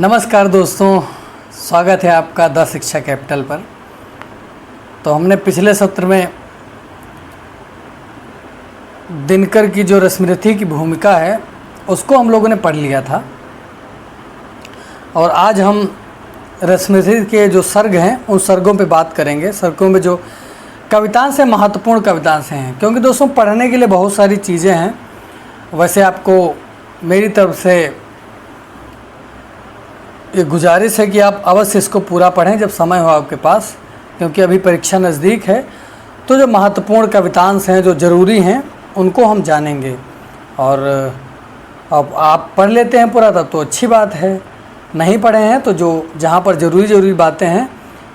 नमस्कार दोस्तों, स्वागत है आपका द शिक्षा कैपिटल पर। तो हमने पिछले सत्र में दिनकर की जो रश्मिरथी की भूमिका है उसको हम लोगों ने पढ़ लिया था, और आज हम रश्मिरथी के जो सर्ग हैं उन सर्गों पे बात करेंगे। सर्गों में जो कवितांश है महत्वपूर्ण कवितांश हैं, क्योंकि दोस्तों पढ़ने के लिए बहुत सारी चीज़ें हैं। वैसे आपको मेरी तरफ से ये गुजारिश है कि आप अवश्य इसको पूरा पढ़ें जब समय हो आपके पास, क्योंकि अभी परीक्षा नज़दीक है। तो जो महत्वपूर्ण कवितांश हैं, जो ज़रूरी हैं, उनको हम जानेंगे। और अब आप पढ़ लेते हैं पूरा तब तो अच्छी बात है, नहीं पढ़े हैं तो जो जहाँ पर ज़रूरी बातें हैं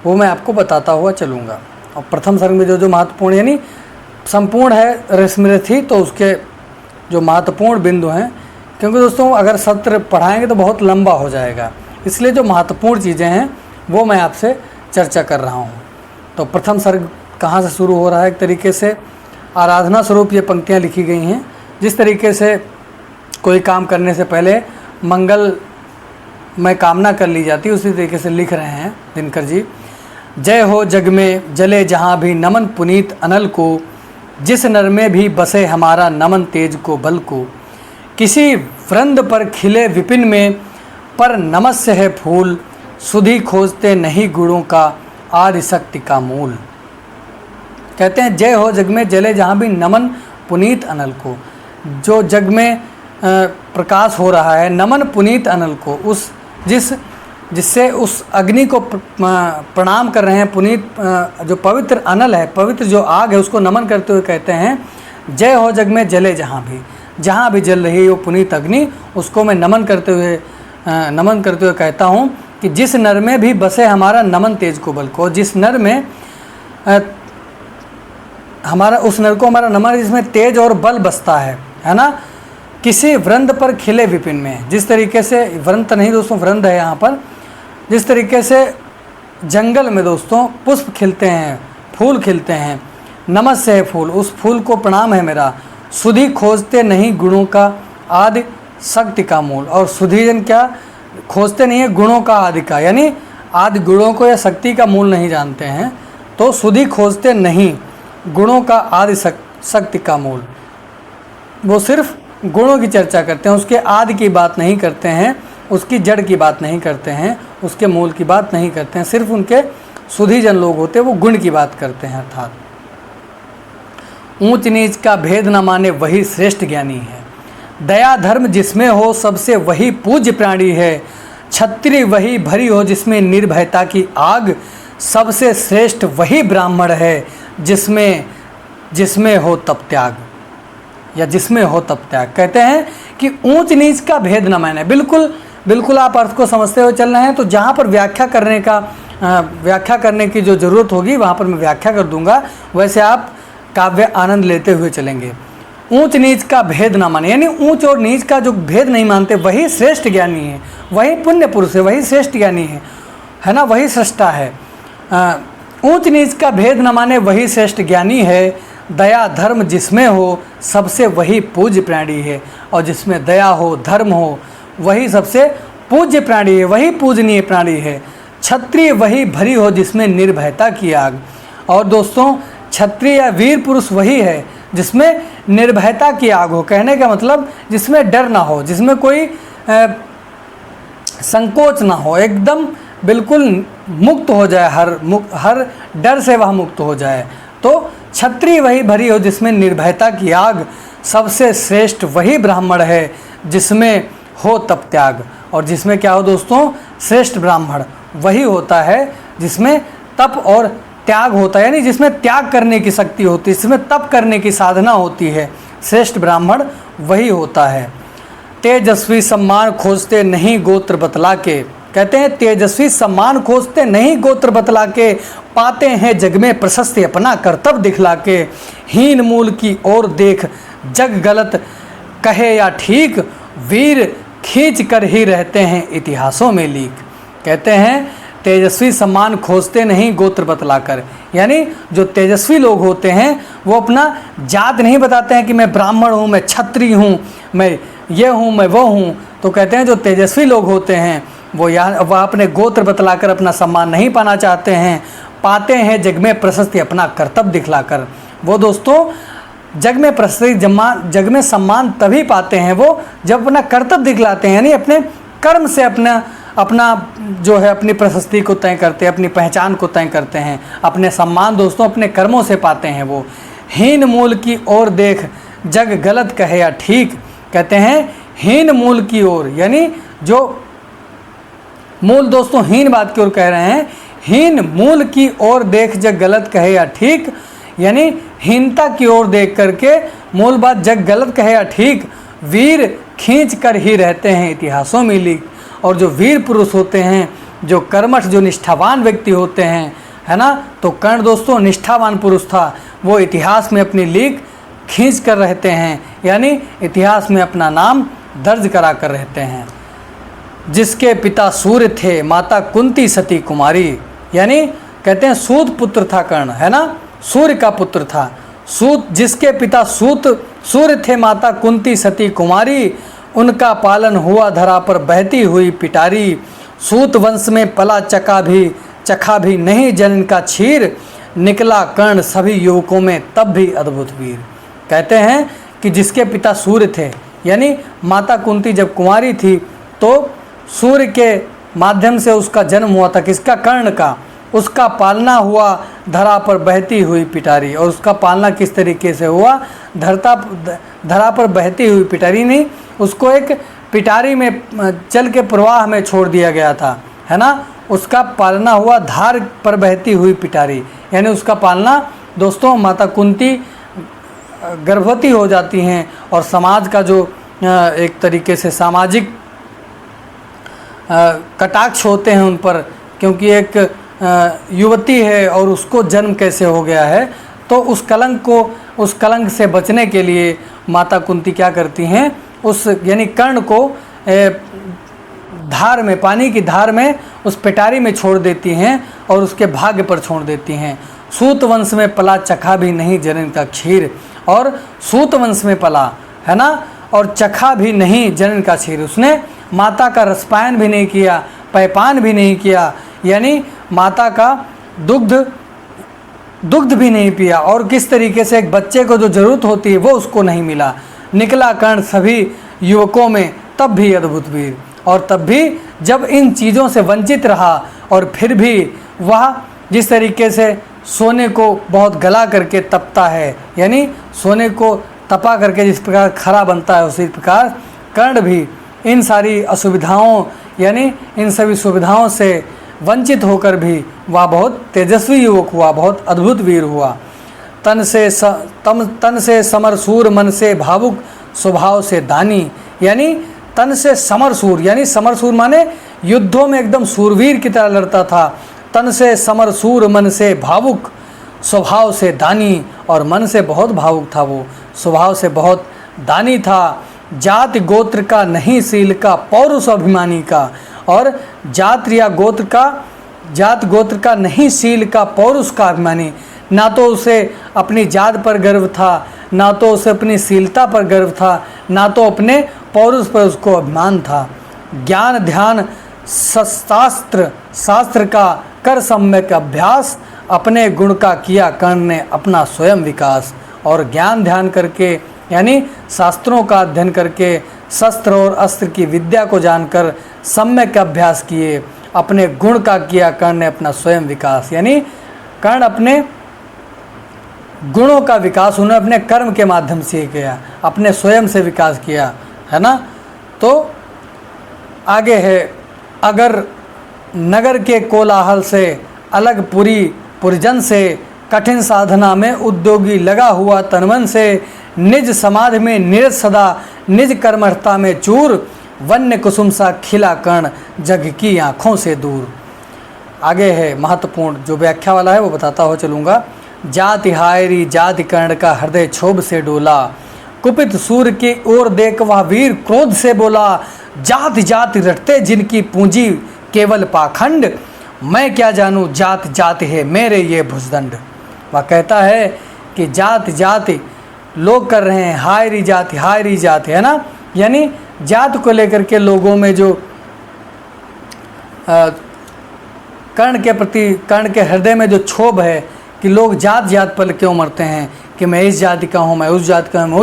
वो मैं आपको बताता हुआ चलूँगा। और प्रथम सर्ग में जो महत्वपूर्ण यानी संपूर्ण है रश्मिरथी, तो उसके जो महत्वपूर्ण बिंदु हैं, क्योंकि दोस्तों अगर सत्र पढ़ाएंगे तो बहुत लंबा हो जाएगा, इसलिए जो महत्वपूर्ण चीज़ें हैं वो मैं आपसे चर्चा कर रहा हूँ। तो प्रथम सर्ग कहाँ से शुरू हो रहा है? एक तरीके से आराधना स्वरूप ये पंक्तियाँ लिखी गई हैं। जिस तरीके से कोई काम करने से पहले मंगल में कामना कर ली जाती है, उसी तरीके से लिख रहे हैं दिनकर जी। जय हो जग में जले जहाँ भी नमन पुनीत अनल को, जिस नर में भी बसे हमारा नमन तेज को बल को। किसी वृंद पर खिले विपिन में पर नमस्य है फूल, सुधि खोजते नहीं गुणों का आदि शक्ति का मूल। कहते हैं जय हो जग में जले जहाँ भी नमन पुनीत अनल को। जो जग में प्रकाश हो रहा है, नमन पुनीत अनल को, उस जिससे उस अग्नि को प्रणाम कर रहे हैं। पुनीत जो पवित्र अनल है, पवित्र जो आग है, उसको नमन करते हुए कहते हैं जय हो जग में जले जहाँ भी जल रही है वो पुनीत अग्नि, उसको मैं नमन करते हुए कहता हूँ कि जिस नर में भी बसे हमारा नमन तेज को बल को। जिस नर में उस नर को हमारा नमन, जिसमें तेज और बल बसता है ना। किसी वृंद पर खिले विपिन में, जिस तरीके से वृंद नहीं दोस्तों, वृंद है यहाँ पर। जिस तरीके से जंगल में दोस्तों पुष्प खिलते हैं, फूल खिलते हैं, नमस्य है फूल, उस फूल को प्रणाम है मेरा। सुधि खोजते नहीं गुणों का आदि शक्ति का मूल। और सुधीजन क्या खोजते नहीं है गुणों का आदि का, यानी आदि गुणों को या शक्ति का मूल नहीं जानते हैं। तो सुधि खोजते नहीं गुणों का आदि शक्ति का मूल, वो सिर्फ गुणों की चर्चा करते हैं, उसके आदि की बात नहीं करते हैं, उसकी जड़ की बात नहीं करते हैं, उसके मूल की बात नहीं करते हैं। सिर्फ उनके सुधीजन लोग होते हैं वो गुण की बात करते हैं। अर्थात ऊंच नीच का भेद न माने वही श्रेष्ठ ज्ञानी है। दया धर्म जिसमें हो सबसे वही पूज्य प्राणी है। छत्री वही भरी हो जिसमें निर्भयता की आग, सबसे श्रेष्ठ वही ब्राह्मण है जिसमें हो तप त्याग, या जिसमें हो तप त्याग। कहते हैं कि ऊंच नीच का भेद न माने। बिल्कुल आप अर्थ को समझते हुए चल रहे हैं। तो जहाँ पर व्याख्या करने की जो ज़रूरत होगी वहाँ पर मैं व्याख्या कर दूंगा, वैसे आप काव्य आनंद लेते हुए चलेंगे। ऊंच नीच का भेद ना माने, यानी ऊंच और नीच का जो भेद नहीं मानते, वही श्रेष्ठ ज्ञानी है, वही पुण्य पुरुष है, वही श्रेष्ठ ज्ञानी है ना, वही सृष्टा है। ऊंच नीच का भेद न माने वही श्रेष्ठ ज्ञानी है। दया धर्म जिसमें हो सबसे वही पूज्य प्राणी है। और जिसमें दया हो, धर्म हो, वही सबसे पूज्य प्राणी है, वही पूजनीय प्राणी है। क्षत्रिय वही भरी हो जिसमें निर्भयता की आग। और दोस्तों क्षत्रिय या वीर पुरुष वही है जिसमें निर्भयता की आग हो। कहने का मतलब जिसमें डर ना हो, जिसमें कोई संकोच ना हो, एकदम बिल्कुल मुक्त हो जाए, हर डर से वह मुक्त हो जाए। तो क्षत्रिय वही भरी हो जिसमें निर्भयता की आग, सबसे श्रेष्ठ वही ब्राह्मण है जिसमें हो तप त्याग। और जिसमें क्या हो दोस्तों? श्रेष्ठ ब्राह्मण वही होता है जिसमें तप और त्याग होता है, यानी जिसमें त्याग करने की शक्ति होती है, जिसमें तप करने की साधना होती है। श्रेष्ठ ब्राह्मण वही होता है। तेजस्वी सम्मान खोजते नहीं गोत्र बतला के। कहते हैं तेजस्वी सम्मान खोजते नहीं गोत्र बतला के, पाते हैं जग में प्रशस्ति अपना कर्तव्य दिखला के। हीन मूल की ओर देख जग गलत कहे या ठीक, वीर खींच कर ही रहते हैं इतिहासों में लीक। कहते हैं तेजस्वी सम्मान खोजते नहीं गोत्र बतलाकर, यानी जो तेजस्वी लोग होते हैं वो अपना जात नहीं बताते हैं कि मैं ब्राह्मण हूँ, मैं क्षत्रिय हूँ, मैं ये हूँ, मैं वो हूँ। तो कहते हैं जो तेजस्वी लोग होते हैं वह अपने गोत्र बतलाकर अपना सम्मान नहीं पाना चाहते हैं, पाते हैं जग में प्रशस्ति अपना कर्तव्य दिखलाकर। वो दोस्तों जग में प्रशस्ति जग में सम्मान तभी पाते हैं वो जब अपना कर्तव्य दिखलाते हैं, यानी अपने कर्म से अपना जो है अपनी प्रशस्ति को तय करते हैं, अपनी पहचान को तय करते हैं। अपने सम्मान दोस्तों अपने कर्मों से पाते हैं वो। हीन मूल की ओर देख जग गलत कहे या ठीक, कहते हैं हीन मूल की ओर, यानी जो मूल दोस्तों हीन बात की ओर कह रहे हैं। हीन मूल की ओर देख जग गलत कहे या ठीक, यानी हीनता की ओर देख करके मूल बात जग गलत कहे या ठीक, वीर खींच कर ही रहते हैं इतिहासों में लीक। और जो वीर पुरुष होते हैं, जो कर्मठ, जो निष्ठावान व्यक्ति होते हैं, है ना, तो कर्ण दोस्तों निष्ठावान पुरुष था, वो इतिहास में अपनी लीक खींच कर रहते हैं, यानी इतिहास में अपना नाम दर्ज करा कर रहते हैं। जिसके पिता सूर्य थे माता कुंती सती कुमारी, यानी कहते हैं सूत पुत्र था कर्ण, है ना, सूर्य का पुत्र था। सूत, जिसके पिता सूर्य थे माता कुंती सती कुमारी, उनका पालन हुआ धरा पर बहती हुई पिटारी। सूत वंश में पला चखा भी नहीं जनन का क्षीर, निकला कर्ण सभी युवकों में तब भी अद्भुत वीर। कहते हैं कि जिसके पिता सूर्य थे, यानी माता कुंती जब कुंवारी थी तो सूर्य के माध्यम से उसका जन्म हुआ था, किसका, कर्ण का। उसका पालना हुआ धरा पर बहती हुई पिटारी, और उसका पालना किस तरीके से हुआ, धरा पर बहती हुई पिटारी नहीं, उसको एक पिटारी में चल के प्रवाह में छोड़ दिया गया था, है ना। उसका पालना हुआ धार पर बहती हुई पिटारी, यानी उसका पालना दोस्तों माता कुंती गर्भवती हो जाती हैं और समाज का जो एक तरीके से सामाजिक कटाक्ष होते हैं उन पर, क्योंकि एक युवती है और उसको जन्म कैसे हो गया है, तो उस कलंक से बचने के लिए माता कुंती क्या करती हैं, उस यानी कर्ण को धार में, पानी की धार में उस पिटारी में छोड़ देती हैं और उसके भाग्य पर छोड़ देती हैं। सूत वंश में पला चखा भी नहीं जनन का क्षीर, और सूत वंश में पला, है ना, और चखा भी नहीं जनन का क्षीर, उसने माता का रसपायन भी नहीं किया, पैपान भी नहीं किया, यानी माता का दुग्ध भी नहीं पिया, और किस तरीके से एक बच्चे को जो जरूरत होती है वो उसको नहीं मिला। निकला कर्ण सभी युवकों में तब भी अद्भुत वीर, और तब भी जब इन चीज़ों से वंचित रहा और फिर भी वह जिस तरीके से सोने को बहुत गला करके तपता है, यानी सोने को तपा करके जिस प्रकार खरा बनता है, उसी प्रकार कर्ण भी इन सारी असुविधाओं, यानी इन सभी सुविधाओं से वंचित होकर भी वह बहुत तेजस्वी युवक हुआ, बहुत अद्भुत वीर हुआ। तन से समरसूर, मन से भावुक, स्वभाव से दानी, यानी तन से समरसूर, यानी समरसूर माने युद्धों में एकदम सूरवीर की तरह लड़ता था। तन से समरसूर, मन से भावुक, स्वभाव से दानी, और मन से बहुत भावुक था वो, स्वभाव से बहुत दानी था। जाति गोत्र का नहीं सील का, पौरुष अभिमानी का, और जात गोत्र का नहीं सील का, पौरुष का अभिमानी। ना तो उसे अपनी जात पर गर्व था, ना तो उसे अपनी शीलता पर गर्व था, ना तो अपने पौरुष पर उसको अभिमान था। ज्ञान ध्यान शास्त्र का कर सम्यक अभ्यास, अपने गुण का किया कर्ण ने अपना स्वयं विकास। और ज्ञान ध्यान करके, यानी शास्त्रों का अध्ययन करके, शस्त्र और अस्त्र की विद्या को जानकर सम्यक अभ्यास किए, अपने गुण का किया कर्ण ने अपना स्वयं विकास, यानी कर्ण अपने गुणों का विकास उन्होंने अपने कर्म के माध्यम से किया, अपने स्वयं से विकास किया, है ना। तो आगे है, अगर नगर के कोलाहल से अलग पुरिजन से, कठिन साधना में उद्योगी लगा हुआ तनमन से, निज समाधि में निरत सदा, निज कर्मठता में चूर, वन्य कुसुम सा खिला कर्ण जग की आँखों से दूर। आगे है महत्वपूर्ण, जो व्याख्या वाला है वो बताता हुआ चलूँगा। जाति हायरी जाति कर्ण का हृदय क्षोभ से डोला, कुपित सूर्य की ओर देख वह वीर क्रोध से बोला, जाति जाति रटते जिनकी पूंजी केवल पाखंड, मैं क्या जानूं जाति जाति है मेरे ये भुजदंड। वह कहता है कि जाति जाति लोग कर रहे हैं, हायरी जाति, है ना, यानी जात को लेकर के लोगों में जो कर्ण के प्रति, कर्ण के हृदय में जो क्षोभ है कि लोग जात जात पर क्यों मरते हैं, कि मैं इस जाति का हूँ, मैं उस जाति का हूँ, मैं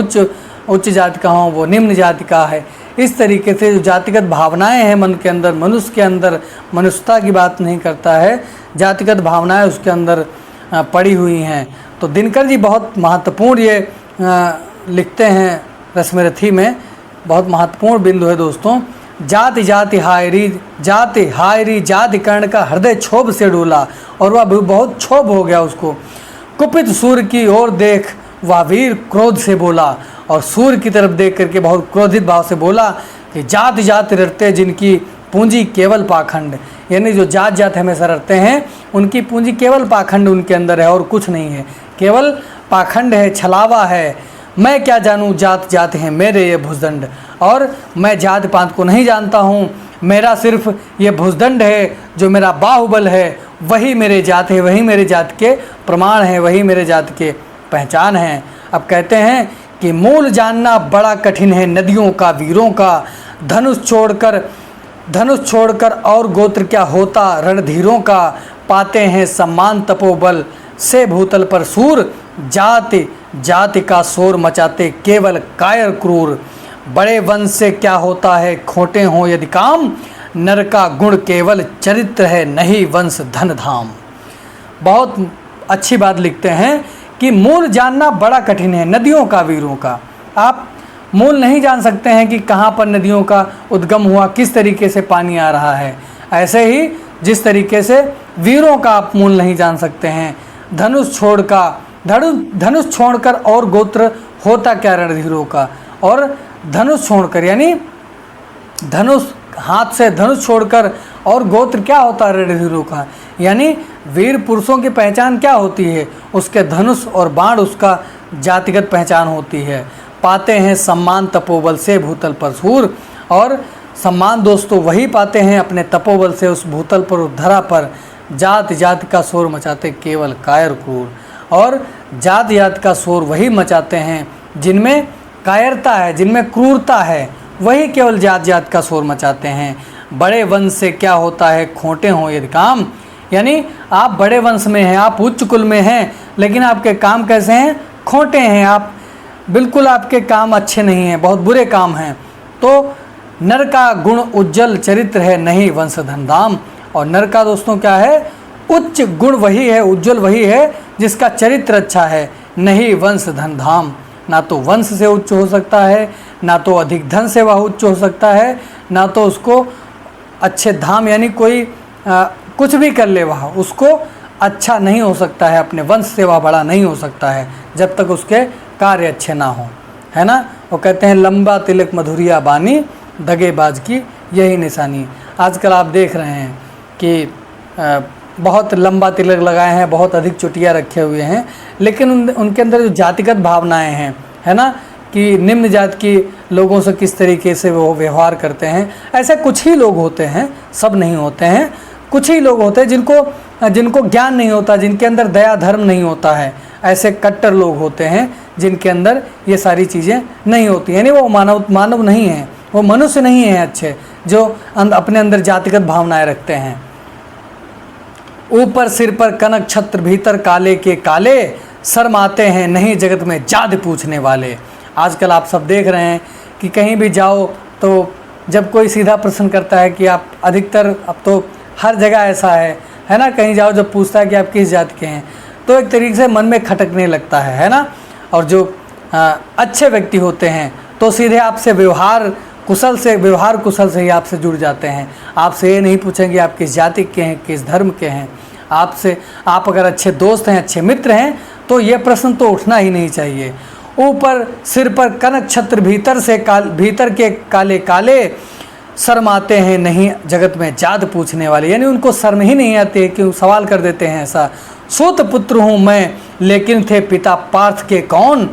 उच्च जाति का हूँ, वो निम्न जाति का है। इस तरीके से जो जातिगत भावनाएं हैं मन के अंदर, मनुष्य के अंदर, मनुष्यता की बात नहीं करता है, जातिगत भावनाएं उसके अंदर पड़ी हुई हैं। तो दिनकर जी बहुत महत्वपूर्ण ये लिखते हैं रश्मिरथी में, बहुत महत्वपूर्ण बिंदु है दोस्तों। जाति जाति हायरी, जाति हायरी जाति कर्ण का हृदय क्षोभ से डोला, और वह बहुत क्षोभ हो गया उसको। कुपित सूर्य की ओर देख वह वीर क्रोध से बोला, और सूर्य की तरफ देख करके बहुत क्रोधित भाव से बोला कि जाति जाति रटते जिनकी पूंजी केवल पाखंड, यानी जो जात जात हमेशा रटते हैं उनकी पूंजी केवल पाखंड उनके अंदर है और कुछ नहीं है, केवल पाखंड है, छलावा है। मैं क्या जानूँ जात जात हैं मेरे ये भुजदंड, और मैं जात पात को नहीं जानता हूँ, मेरा सिर्फ ये भुजदंड है जो मेरा बाहुबल है, वही मेरे जात है, वही मेरे जात के प्रमाण है, वही मेरे जात के पहचान है। अब कहते हैं कि मूल जानना बड़ा कठिन है नदियों का, वीरों का, धनुष छोड़कर और गोत्र क्या होता रणधीरों का, पाते हैं सम्मान तपोबल से भूतल पर सूर, जाति जाति का शोर मचाते केवल कायर क्रूर, बड़े वंश से क्या होता है खोटे हों यदि काम, नर का गुण केवल चरित्र है नहीं वंश धन धाम। बहुत अच्छी बात लिखते हैं कि मूल जानना बड़ा कठिन है नदियों का, वीरों का। आप मूल नहीं जान सकते हैं कि कहाँ पर नदियों का उद्गम हुआ, किस तरीके से पानी आ रहा है, ऐसे ही जिस तरीके से वीरों का आप मूल नहीं जान सकते हैं। धनुष छोड़कर और गोत्र होता क्या रणधीरों का, और धनुष छोड़कर यानी धनुष, हाथ से धनुष छोड़कर और गोत्र क्या होता है रणधीरों का, यानी वीर पुरुषों की पहचान क्या होती है, उसके धनुष और बाण उसका जातिगत पहचान होती है। पाते हैं सम्मान तपोबल से भूतल पर सूर, और सम्मान दोस्तों वही पाते हैं अपने तपोबल से उस भूतल पर, उस धरा पर। जाति जाति का शोर मचाते केवल कायर क्रूर, और जाति जाति का शोर वही मचाते हैं जिनमें कायरता है, जिनमें क्रूरता है, वही केवल जात जात का शोर मचाते हैं। बड़े वंश से क्या होता है खोटे हों यदि काम, यानी आप बड़े वंश में हैं, आप उच्च कुल में हैं, लेकिन आपके काम कैसे हैं, खोटे हैं, आप बिल्कुल आपके काम अच्छे नहीं हैं, बहुत बुरे काम हैं। तो नर का गुण उज्जवल चरित्र है नहीं वंश धनधाम, और नर का दोस्तों क्या है, उच्च गुण वही है, उज्जवल वही है जिसका चरित्र अच्छा है, नहीं वंश धनधाम। ना तो वंश से उच्च हो सकता है, ना तो अधिक धन से वह उच्च हो सकता है, ना तो उसको अच्छे धाम यानी कोई कुछ भी कर ले वह उसको अच्छा नहीं हो सकता है, अपने वंश से वह बड़ा नहीं हो सकता है जब तक उसके कार्य अच्छे ना हो, है ना। वो कहते हैं लंबा तिलक मधुरिया बानी, दगेबाज की यही निशानी। आजकल आप देख रहे हैं कि बहुत लंबा तिलक लगाए हैं, बहुत अधिक चुटिया रखे हुए हैं, लेकिन उनके अंदर जो जातिगत भावनाएं हैं, है ना, कि निम्न जात की लोगों से किस तरीके से वो व्यवहार करते हैं। ऐसे कुछ ही लोग होते हैं, सब नहीं होते हैं, कुछ ही लोग होते हैं जिनको ज्ञान नहीं होता, जिनके अंदर दया धर्म नहीं होता है। ऐसे कट्टर लोग होते हैं जिनके अंदर ये सारी चीज़ें नहीं होती, यानी वो मानव नहीं हैं, वो मनुष्य नहीं हैं अच्छे, जो अपने अंदर जातिगत भावनाएं रखते हैं। ऊपर सिर पर कनक छत्र, भीतर काले के काले, शर्माते हैं नहीं जगत में जात पूछने वाले। आजकल आप सब देख रहे हैं कि कहीं भी जाओ तो जब कोई सीधा प्रश्न करता है कि आप, अधिकतर अब तो हर जगह ऐसा है ना, कहीं जाओ जब पूछता है कि आप किस जाति के हैं, तो एक तरीके से मन में खटकने लगता है ना। और जो अच्छे व्यक्ति होते हैं तो सीधे आपसे व्यवहार कुशल से ही आपसे जुड़ जाते हैं, आपसे ये नहीं पूछेंगे आप किस जाति के हैं, किस धर्म के हैं। आप अगर अच्छे दोस्त हैं, अच्छे मित्र हैं, तो ये प्रश्न तो उठना ही नहीं चाहिए। ऊपर सिर पर कनक छत्र, भीतर के काले काले, शर्माते हैं नहीं जगत में जात पूछने वाले, यानी उनको शर्म ही नहीं आती कि सवाल कर देते हैं ऐसा। सूत पुत्र हूँ मैं लेकिन थे पिता पार्थ के कौन,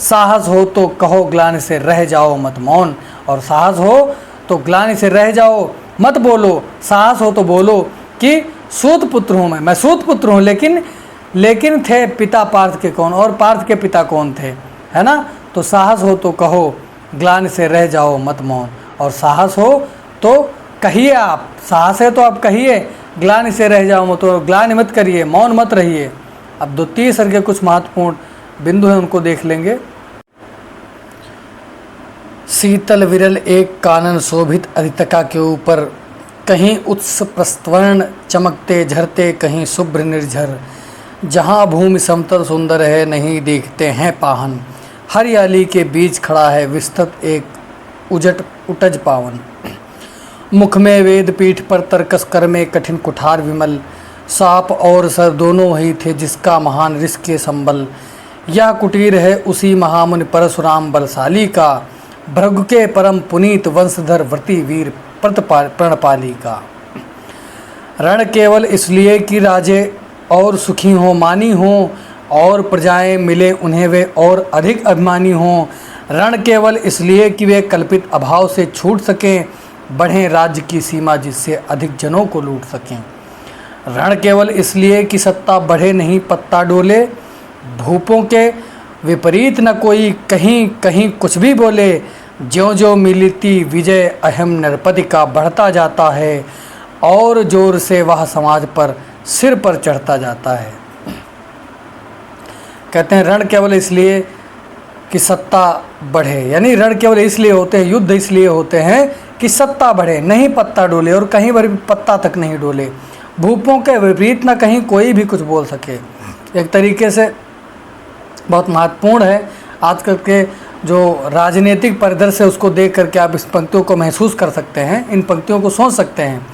साहस हो तो कहो ग्लानि से रह जाओ मत मौन। और साहस हो तो ग्लानि से रह जाओ मत बोलो, साहस हो तो बोलो कि सूत पुत्र हूँ मैं सूत पुत्र हूँ, लेकिन थे पिता पार्थ के कौन, और पार्थ के पिता कौन थे, है ना। तो साहस हो तो कहो ग्लानि से रह जाओ मत मौन, और साहस हो तो कहिए, आप साहस है तो आप कहिए, ग्लानि से रह जाओ मत, तो ग्लानि मत करिए, मौन मत रहिए। अब द्वितीय सर्ग के कुछ महत्वपूर्ण बिंदु हैं, उनको देख लेंगे। शीतल विरल एक कानन शोभित अधितका के ऊपर, कहीं उत्स प्रस्वर्ण चमकते झरते, कहीं शुभ्र निर्झर। जहाँ भूमि समतल सुंदर है, नहीं देखते हैं पाहन। हरियाली के बीच खड़ा है विस्तृत एक उटज पावन। मुख में वेद, पीठ पर तर्कस, कर में कठिन कुठार विमल। साप और सर दोनों ही थे जिसका महान ऋषि के संबल। यह कुटीर है उसी महामुनि परशुराम बलशाली का, भृगु के परम पुनीत वंशधर व्रती वीर प्रणपाली का। रण केवल इसलिए कि राजे और सुखी हों, मानी हों, और प्रजाएं मिले उन्हें वे और अधिक अभिमानी हों। रण केवल इसलिए कि वे कल्पित अभाव से छूट सकें, बढ़ें राज्य की सीमा जिससे अधिक जनों को लूट सकें। रण केवल इसलिए कि सत्ता बढ़े नहीं पत्ता डोले, भूपों के विपरीत न कोई कहीं कहीं कुछ भी बोले। ज्यों ज्यों मिलती विजय अहम नरपति का बढ़ता जाता है, और जोर से वह समाज पर सिर पर चढ़ता जाता है। कहते हैं रण केवल इसलिए कि सत्ता बढ़े, यानी रण केवल इसलिए होते हैं, युद्ध इसलिए होते हैं कि सत्ता बढ़े, नहीं पत्ता डोले, और कहीं पर भी पत्ता तक नहीं डोले। भूपों के विपरीत न कहीं कोई भी कुछ बोल सके। एक तरीके से बहुत महत्वपूर्ण है। आजकल के जो राजनीतिक परिदृश्य है उसको देख करके आप इस पंक्तियों को महसूस कर सकते हैं, इन पंक्तियों को सोच सकते हैं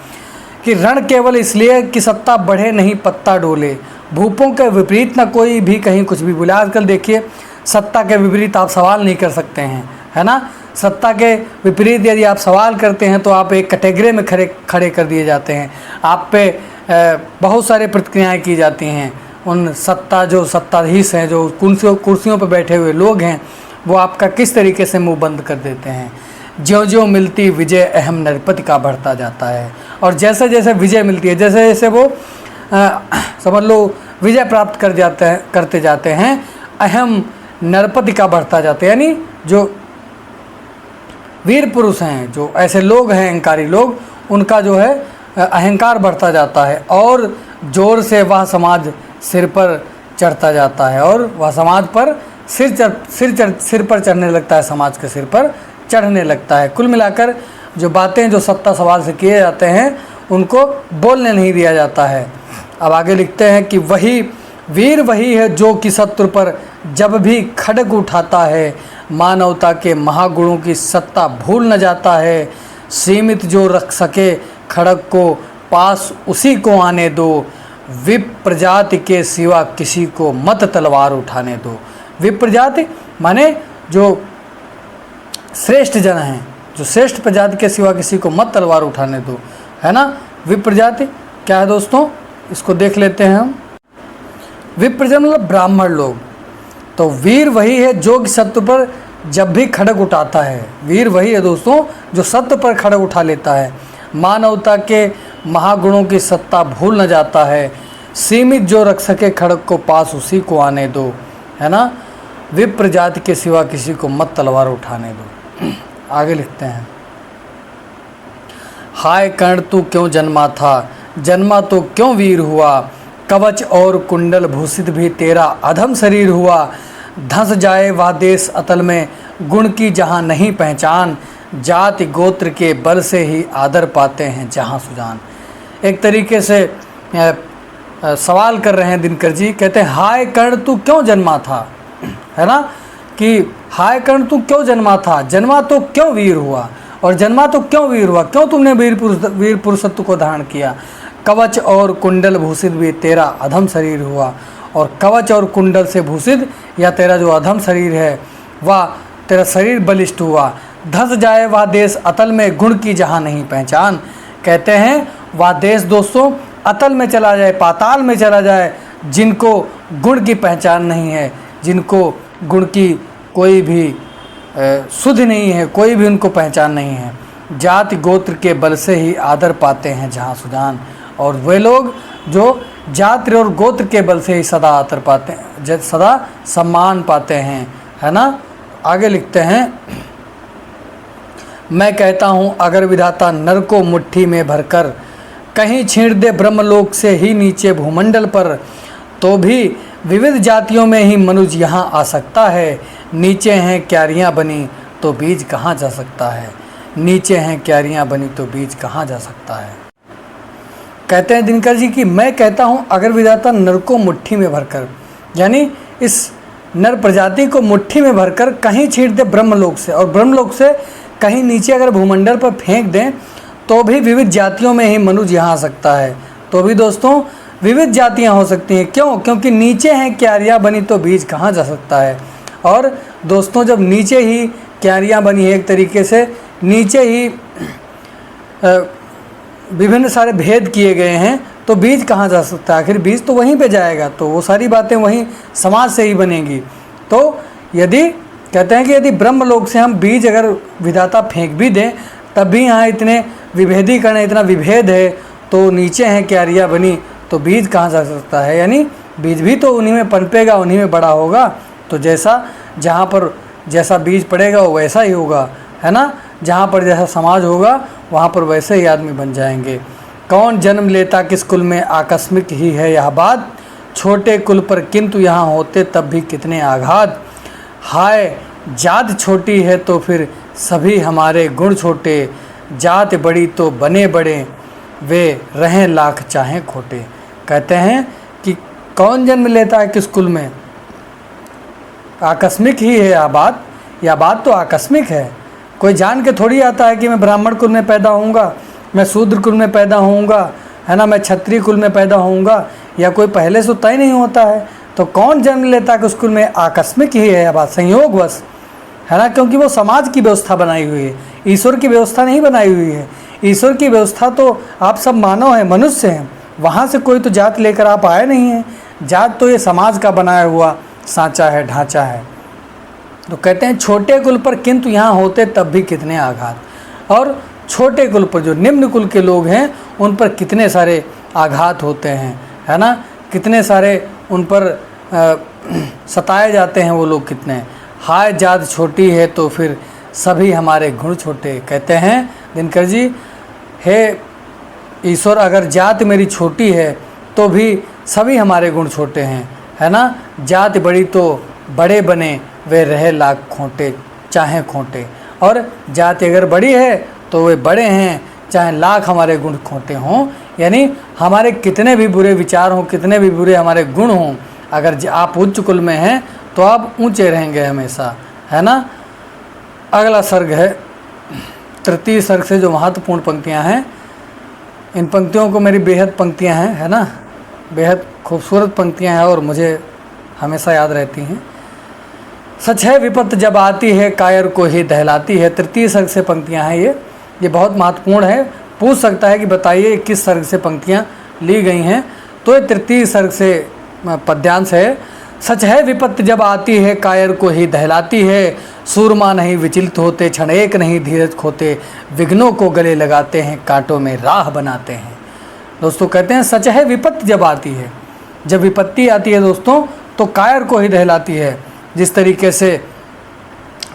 कि रण केवल इसलिए कि सत्ता बढ़े नहीं पत्ता डोले, भूपों के विपरीत न कोई भी कहीं कुछ भी बोले। आजकल देखिए सत्ता के विपरीत आप सवाल नहीं कर सकते हैं, है ना। सत्ता के विपरीत यदि आप सवाल करते हैं तो आप एक कैटेगरी में खड़े कर दिए जाते हैं। आप पे बहुत सारे प्रतिक्रियाएं की जाती हैं। उन सत्ताधीश हैं, जो कुर्सियों पर बैठे हुए लोग हैं, वो आपका किस तरीके से मुंह बंद कर देते हैं। ज्यों ज्यों मिलती विजय अहम नरपति का बढ़ता जाता है, और जैसे जैसे विजय मिलती है, जैसे जैसे वो समझ लो विजय प्राप्त करते जाते हैं, अहम नरपति का बढ़ता जाता है। यानी जो वीर पुरुष हैं, जो ऐसे लोग हैं अहंकारी लोग, उनका जो है अहंकार बढ़ता जाता है, और जोर से वह समाज सिर पर चढ़ता जाता है, और वह समाज पर सिर पर चढ़ने लगता है, समाज के सिर पर चढ़ने लगता है। कुल मिलाकर जो बातें जो सत्ता सवाल से किए जाते हैं उनको बोलने नहीं दिया जाता है। अब आगे लिखते हैं कि वही वीर वही है जो कि शत्रु पर जब भी खड्ग उठाता है, मानवता के महागुणों की सत्ता भूल न जाता है। सीमित जो रख सके खड्ग को, पास उसी को आने दो। विप्र जाति के सिवा किसी को मत तलवार उठाने दो। विप्र जाति माने जो श्रेष्ठ जन हैं, जो श्रेष्ठ प्रजाति के सिवा किसी को मत तलवार उठाने दो, है ना। विप्र जाति क्या है दोस्तों, इसको देख लेते हैं हम। विप्र जन मतलब ब्राह्मण लोग। तो वीर वही है जो कि शत्रु पर जब भी खड्ग उठाता है। वीर वही है दोस्तों जो शत्रु पर खड्ग उठा लेता है। मानवता के महागुणों की सत्ता भूल न जाता है। सीमित जो रख सके खड्ग को, पास उसी को आने दो, है ना। विप्र जाति के सिवा किसी को मत तलवार उठाने दो। आगे लिखते हैं, हाय कर्ण तू क्यों जन्मा था, जन्मा तो क्यों वीर हुआ। कवच और कुंडल भूषित भी तेरा अधम शरीर हुआ। धंस जाए वह देश अतल में, गुण की जहाँ नहीं पहचान। जाति गोत्र के बल से ही आदर पाते हैं जहाँ सुजान। एक तरीके से सवाल कर रहे हैं दिनकर जी। कहते हैं हाय कर्ण तू क्यों जन्मा था, है ना, कि हाय कर्ण तू क्यों जन्मा था, जन्मा तो क्यों वीर हुआ, और जन्मा तो क्यों वीर हुआ, क्यों तुमने वीर पुरुषत्व को धारण किया। कवच और कुंडल भूषित भी तेरा अधम शरीर हुआ, और कवच और कुंडल से भूषित या तेरा जो अधम शरीर है वह तेरा शरीर बलिष्ठ हुआ। धस जाए वह देश अतल में, गुण की जहाँ नहीं पहचान। कहते हैं वह देश दोस्तों अतल में चला जाए, पाताल में चला जाए, जिनको गुण की पहचान नहीं है, जिनको गुण की कोई भी शुद्ध नहीं है, कोई भी उनको पहचान नहीं है। जाति गोत्र के बल से ही आदर पाते हैं जहाँ सुजान। और वे लोग जो जाति और गोत्र के बल से ही सदा आदर पाते हैं, सदा सम्मान पाते हैं, है ना। आगे लिखते हैं, मैं कहता हूँ अगर विधाता नर को मुट्ठी में भरकर कहीं छींट दे ब्रह्मलोक से ही नीचे भूमंडल पर, तो भी विविध जातियों में ही मनुष्य यहाँ आ सकता है। नीचे हैं क्यारियाँ बनी तो बीज कहाँ जा सकता है, नीचे हैं क्यारियाँ बनी तो बीज कहाँ जा सकता है। कहते हैं दिनकर जी कि मैं कहता हूँ अगर विधाता नर को मुट्ठी में भरकर, यानी इस नर प्रजाति को मुट्ठी में भरकर कहीं छींट दे ब्रह्मलोक से, और ब्रह्मलोक से कहीं नीचे अगर भूमंडल पर फेंक दें तो भी विविध जातियों में ही मनुष्य यहाँ आ सकता है। तो भी दोस्तों विविध जातियाँ हो सकती हैं। क्यों? क्योंकि नीचे हैं क्यारियाँ बनी तो बीज कहाँ जा सकता है। और दोस्तों जब नीचे ही क्यारियाँ बनी है, एक तरीके से नीचे ही विभिन्न सारे भेद किए गए हैं, तो बीज कहाँ जा सकता है। आखिर बीज तो वहीं पे जाएगा, तो वो सारी बातें वहीं समाज से ही बनेंगी। तो यदि कहते हैं कि यदि ब्रह्मलोक से हम बीज अगर विधाता फेंक भी दें तब भी यहाँ इतने विभेदीकरण है, इतना विभेद है, तो नीचे हैं क्यारियाँ बनी तो बीज कहाँ जा सकता है। यानी बीज भी तो उन्हीं में पनपेगा, उन्हीं में बड़ा होगा। तो जैसा जहाँ पर जैसा बीज पड़ेगा वो वैसा ही होगा, है ना। जहाँ पर जैसा समाज होगा वहाँ पर वैसे ही आदमी बन जाएंगे। कौन जन्म लेता किस कुल में आकस्मिक ही है यह बात, छोटे कुल पर किंतु यहाँ होते तब भी कितने आघात। हाय जात छोटी है तो फिर सभी हमारे गुण छोटे, जात बड़ी तो बने बड़े वे रहें लाख चाहें खोटे। कहते हैं कि कौन जन्म लेता है किस कुल में, आकस्मिक ही है यह बात तो आकस्मिक है। कोई जान के थोड़ी आता है कि मैं ब्राह्मण कुल में पैदा होऊंगा, मैं शूद्र कुल में पैदा होऊंगा, है ना, मैं क्षत्रिय कुल में पैदा होऊंगा, या कोई पहले से तय नहीं होता है। तो कौन जन्म लेता है कि उस कुल में, आकस्मिक ही है यह बात, संयोगवश, है ना। क्योंकि वो समाज की व्यवस्था बनाई हुई है, ईश्वर की व्यवस्था नहीं बनाई हुई है। ईश्वर की व्यवस्था तो आप सब मानव हैं, मनुष्य हैं, वहाँ से कोई तो जात लेकर आप आए नहीं हैं। जात तो ये समाज का बनाया हुआ सांचा है, ढांचा है। तो कहते हैं छोटे कुल पर किंतु यहाँ होते तब भी कितने आघात। और छोटे कुल पर जो निम्न कुल के लोग हैं उन पर कितने सारे आघात होते हैं, है ना। कितने सारे उन पर सताए जाते हैं वो लोग कितने। हाय जात छोटी है तो फिर सभी हमारे गुण छोटे। कहते हैं दिनकर जी, हे ईश्वर अगर जात मेरी छोटी है तो भी सभी हमारे गुण छोटे हैं, है ना। जात बड़ी तो बड़े बने वे रहे लाख खोटे चाहे खोटे। और जाति अगर बड़ी है तो वे बड़े हैं चाहे लाख हमारे गुण खोटे हों। यानी हमारे कितने भी बुरे विचार हों, कितने भी बुरे हमारे गुण हों, अगर आप उच्च कुल में हैं तो आप ऊंचे रहेंगे हमेशा, है ना। अगला सर्ग है तृतीय सर्ग से जो महत्वपूर्ण पंक्तियां हैं, इन पंक्तियों को मेरी बेहद पंक्तियां हैं, है ना, बेहद खूबसूरत पंक्तियां हैं और मुझे हमेशा याद रहती हैं। सच है विपत्त जब आती है कायर को ही दहलाती है। तृतीय सर्ग से पंक्तियां हैं ये बहुत महत्वपूर्ण है। पूछ सकता है कि बताइए किस सर्ग से पंक्तियां ली गई हैं, तो ये तृतीय सर्ग से पद्यांश है। सच है विपत्त जब आती है कायर को ही दहलाती है, सूरमा नहीं विचलित होते क्षण एक नहीं धीरज खोते, विघ्नों को गले लगाते हैं कांटों में राह बनाते हैं। दोस्तों कहते हैं सच है विपत्त जब आती है, जब विपत्ति आती है दोस्तों तो कायर को ही दहलाती है। जिस तरीके से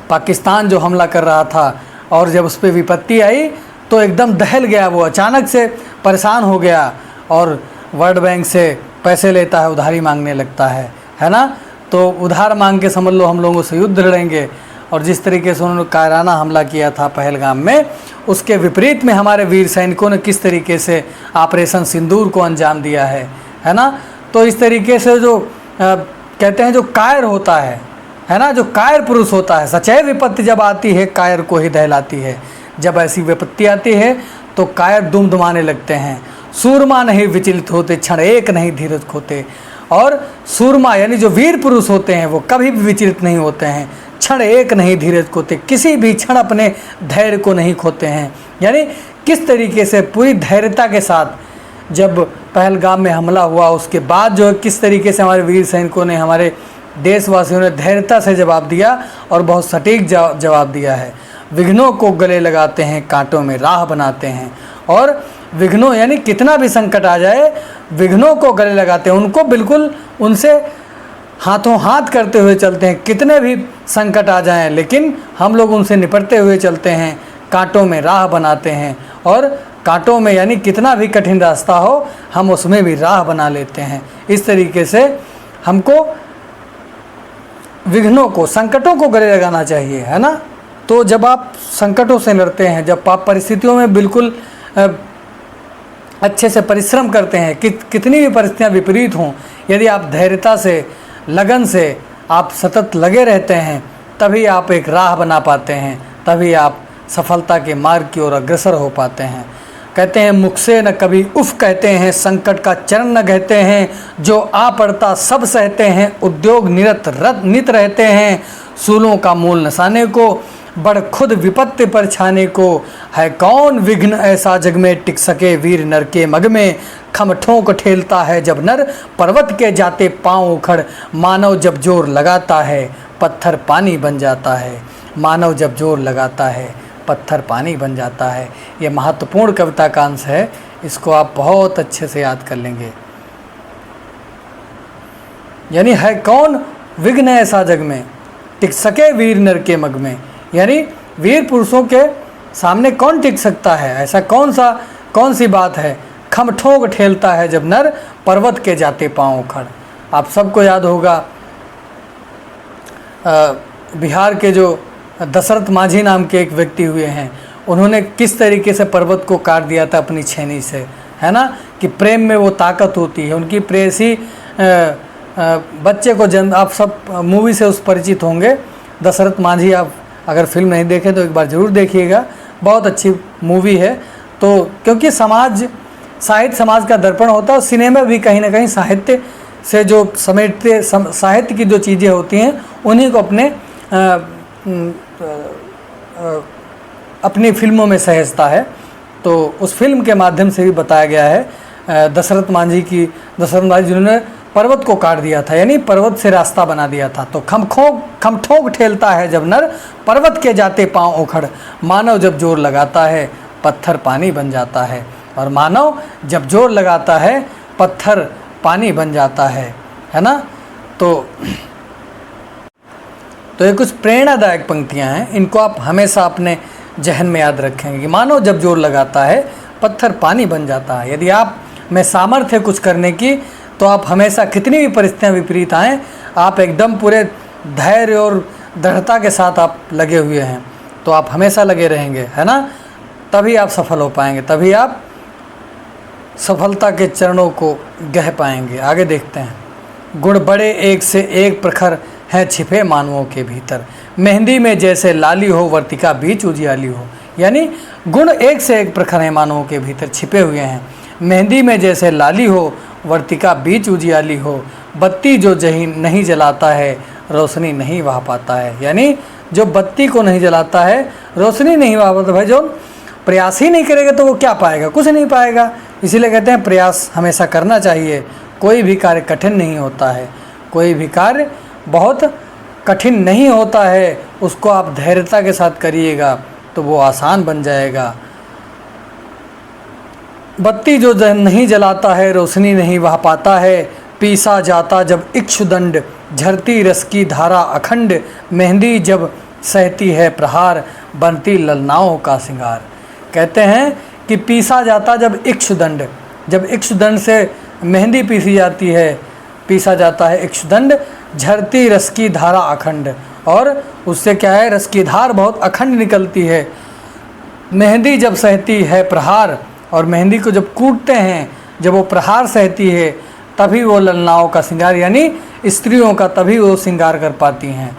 पाकिस्तान जो हमला कर रहा था और जब उस पर विपत्ति आई तो एकदम दहल गया, वो अचानक से परेशान हो गया और वर्ल्ड बैंक से पैसे लेता है, उधारी मांगने लगता है ना। तो उधार मांग के समझ लो हम लोगों से युद्ध लड़ेंगे। और जिस तरीके से उन्होंने कायराना हमला किया था पहलगाम में, उसके विपरीत में हमारे वीर सैनिकों ने किस तरीके से ऑपरेशन सिंदूर को अंजाम दिया है ना। तो इस तरीके से जो कहते हैं जो कायर होता है ना, जो कायर पुरुष होता है, सचै विपत्ति जब आती है कायर को ही दहलाती है। जब ऐसी विपत्ति आती है तो कायर दुमदुमाने लगते हैं, सूरमा नहीं विचलित होते क्षण एक नहीं धीरज खोते। और सूरमा यानी जो वीर पुरुष होते हैं वो कभी भी विचलित नहीं होते हैं, क्षण एक नहीं धीरज खोते, किसी भी क्षण अपने धैर्य को नहीं खोते हैं। यानी किस तरीके से पूरी धैर्यता के साथ जब पहलगाम में हमला हुआ उसके बाद जो किस तरीके से हमारे वीर सैनिकों ने, हमारे देशवासियों ने धैर्यता से जवाब दिया और बहुत सटीक जवाब दिया है। विघ्नों को गले लगाते हैं कांटों में राह बनाते हैं। और विघ्नों यानी कितना भी संकट आ जाए विघ्नों को गले लगाते हैं, उनको बिल्कुल उनसे हाथों हाथ करते हुए चलते हैं। कितने भी संकट आ जाएं लेकिन हम लोग उनसे निपटते हुए चलते हैं, कांटों में राह बनाते हैं, और कांटों में यानी कितना भी कठिन रास्ता हो हम उसमें भी राह बना लेते हैं। इस तरीके से हमको विघ्नों को, संकटों को गले लगाना चाहिए, है ना। तो जब आप संकटों से लड़ते हैं, जब आप परिस्थितियों में बिल्कुल अच्छे से परिश्रम करते हैं, कितनी भी परिस्थितियाँ विपरीत हों, यदि आप धैर्यता से, लगन से आप सतत लगे रहते हैं, तभी आप एक राह बना पाते हैं, तभी आप सफलता के मार्ग की ओर अग्रसर हो पाते हैं। कहते हैं मुख से न कभी उफ कहते हैं, संकट का चरण न कहते हैं, जो आ पड़ता सब सहते हैं, उद्योग नित रहते हैं, सूलों का मूल नसाने को, बड़ खुद विपत्ति पर छाने को, है कौन विघ्न ऐसा जग में टिक सके, वीर नर के मग में खम ठोंक ठेलता है जब नर, पर्वत के जाते पांव उखड़, मानव जब जोर लगाता है पत्थर पानी बन जाता है, मानव जब जोर लगाता है पत्थर पानी बन जाता है। ये महत्वपूर्ण कविता का अंश है, इसको आप बहुत अच्छे से याद कर लेंगे। यानी है कौन विघ्न ऐसा जग में टिक सके, वीर नर के मग में, यानी वीर पुरुषों के सामने कौन टिक सकता है, ऐसा कौन सी बात है। खम ठोक ठेलता है जब नर, पर्वत के जाते पांव उखड़। आप सबको याद होगा बिहार के जो दशरथ मांझी नाम के एक व्यक्ति हुए हैं, उन्होंने किस तरीके से पर्वत को काट दिया था अपनी छेनी से, है ना, कि प्रेम में वो ताकत होती है। उनकी प्रेयसी बच्चे को जन्म, आप सब मूवी से उस परिचित होंगे, दशरथ मांझी। आप अगर फिल्म नहीं देखें तो एक बार ज़रूर देखिएगा, बहुत अच्छी मूवी है। तो क्योंकि साहित्य समाज का दर्पण होता है, और सिनेमा भी कहीं ना कहीं साहित्य से जो समेटते, साहित्य की जो चीज़ें होती हैं उन्हीं को अपनी फिल्मों में सहेजता है। तो उस फिल्म के माध्यम से भी बताया गया है दशरथ मांझी जिन्होंने पर्वत को काट दिया था, यानी पर्वत से रास्ता बना दिया था। तो खम ठोक ठेलता है जब नर, पर्वत के जाते पांव उखड़, मानव जब जोर लगाता है पत्थर पानी बन जाता है, और मानव जब जोर लगाता है पत्थर पानी बन जाता है ना। तो ये कुछ प्रेरणादायक पंक्तियां हैं, इनको आप हमेशा अपने जहन में याद रखेंगे कि मानव जब जोर लगाता है पत्थर पानी बन जाता है। यदि आप में सामर्थ्य है कुछ करने की, तो आप हमेशा, कितनी भी परिस्थितियां विपरीत आएँ, आप एकदम पूरे धैर्य और दृढ़ता के साथ आप लगे हुए हैं, तो आप हमेशा लगे रहेंगे, है ना। तभी आप सफल हो पाएंगे, तभी आप सफलता के चरणों को गह पाएंगे। आगे देखते हैं। गुण बड़े एक से एक प्रखर हैं छिपे मानवों के भीतर, मेहंदी में जैसे लाली हो वर्तिका बीच उजियाली हो। यानी गुण एक से एक प्रखर हैं मानवों के भीतर, छिपे हुए हैं। मेहंदी में जैसे लाली हो वर्तिका बीच उजियाली हो, बत्ती जो नहीं जलाता है रोशनी नहीं वहा पाता है। यानी जो बत्ती को नहीं जलाता है रोशनी नहीं वहा पाता। भाई जो प्रयास ही नहीं करेगा तो वो क्या पाएगा, कुछ नहीं पाएगा। इसीलिए कहते हैं प्रयास हमेशा करना चाहिए। कोई भी कार्य कठिन नहीं होता है, कोई भी कार्य बहुत कठिन नहीं होता है, उसको आप धैर्यता के साथ करिएगा तो वो आसान बन जाएगा। बत्ती जो नहीं जलाता है रोशनी नहीं वहा पाता है, पीसा जाता जब इक्षुदंड झरती रस की धारा अखंड, मेहंदी जब सहती है प्रहार बनती ललनाओं का सिंगार। कहते हैं कि पीसा जाता जब इक्षुदंड से मेहंदी पीसी जाती है, पीसा जाता है इक्षुदंड, झरती रस की धारा अखंड, और उससे क्या है, रस की धार बहुत अखंड निकलती है। मेहंदी जब सहती है प्रहार, और मेहंदी को जब कूटते हैं, जब वो प्रहार सहती है, तभी वो ललनाओं का श्रृंगार, यानी स्त्रियों का तभी वो श्रृंगार कर पाती हैं।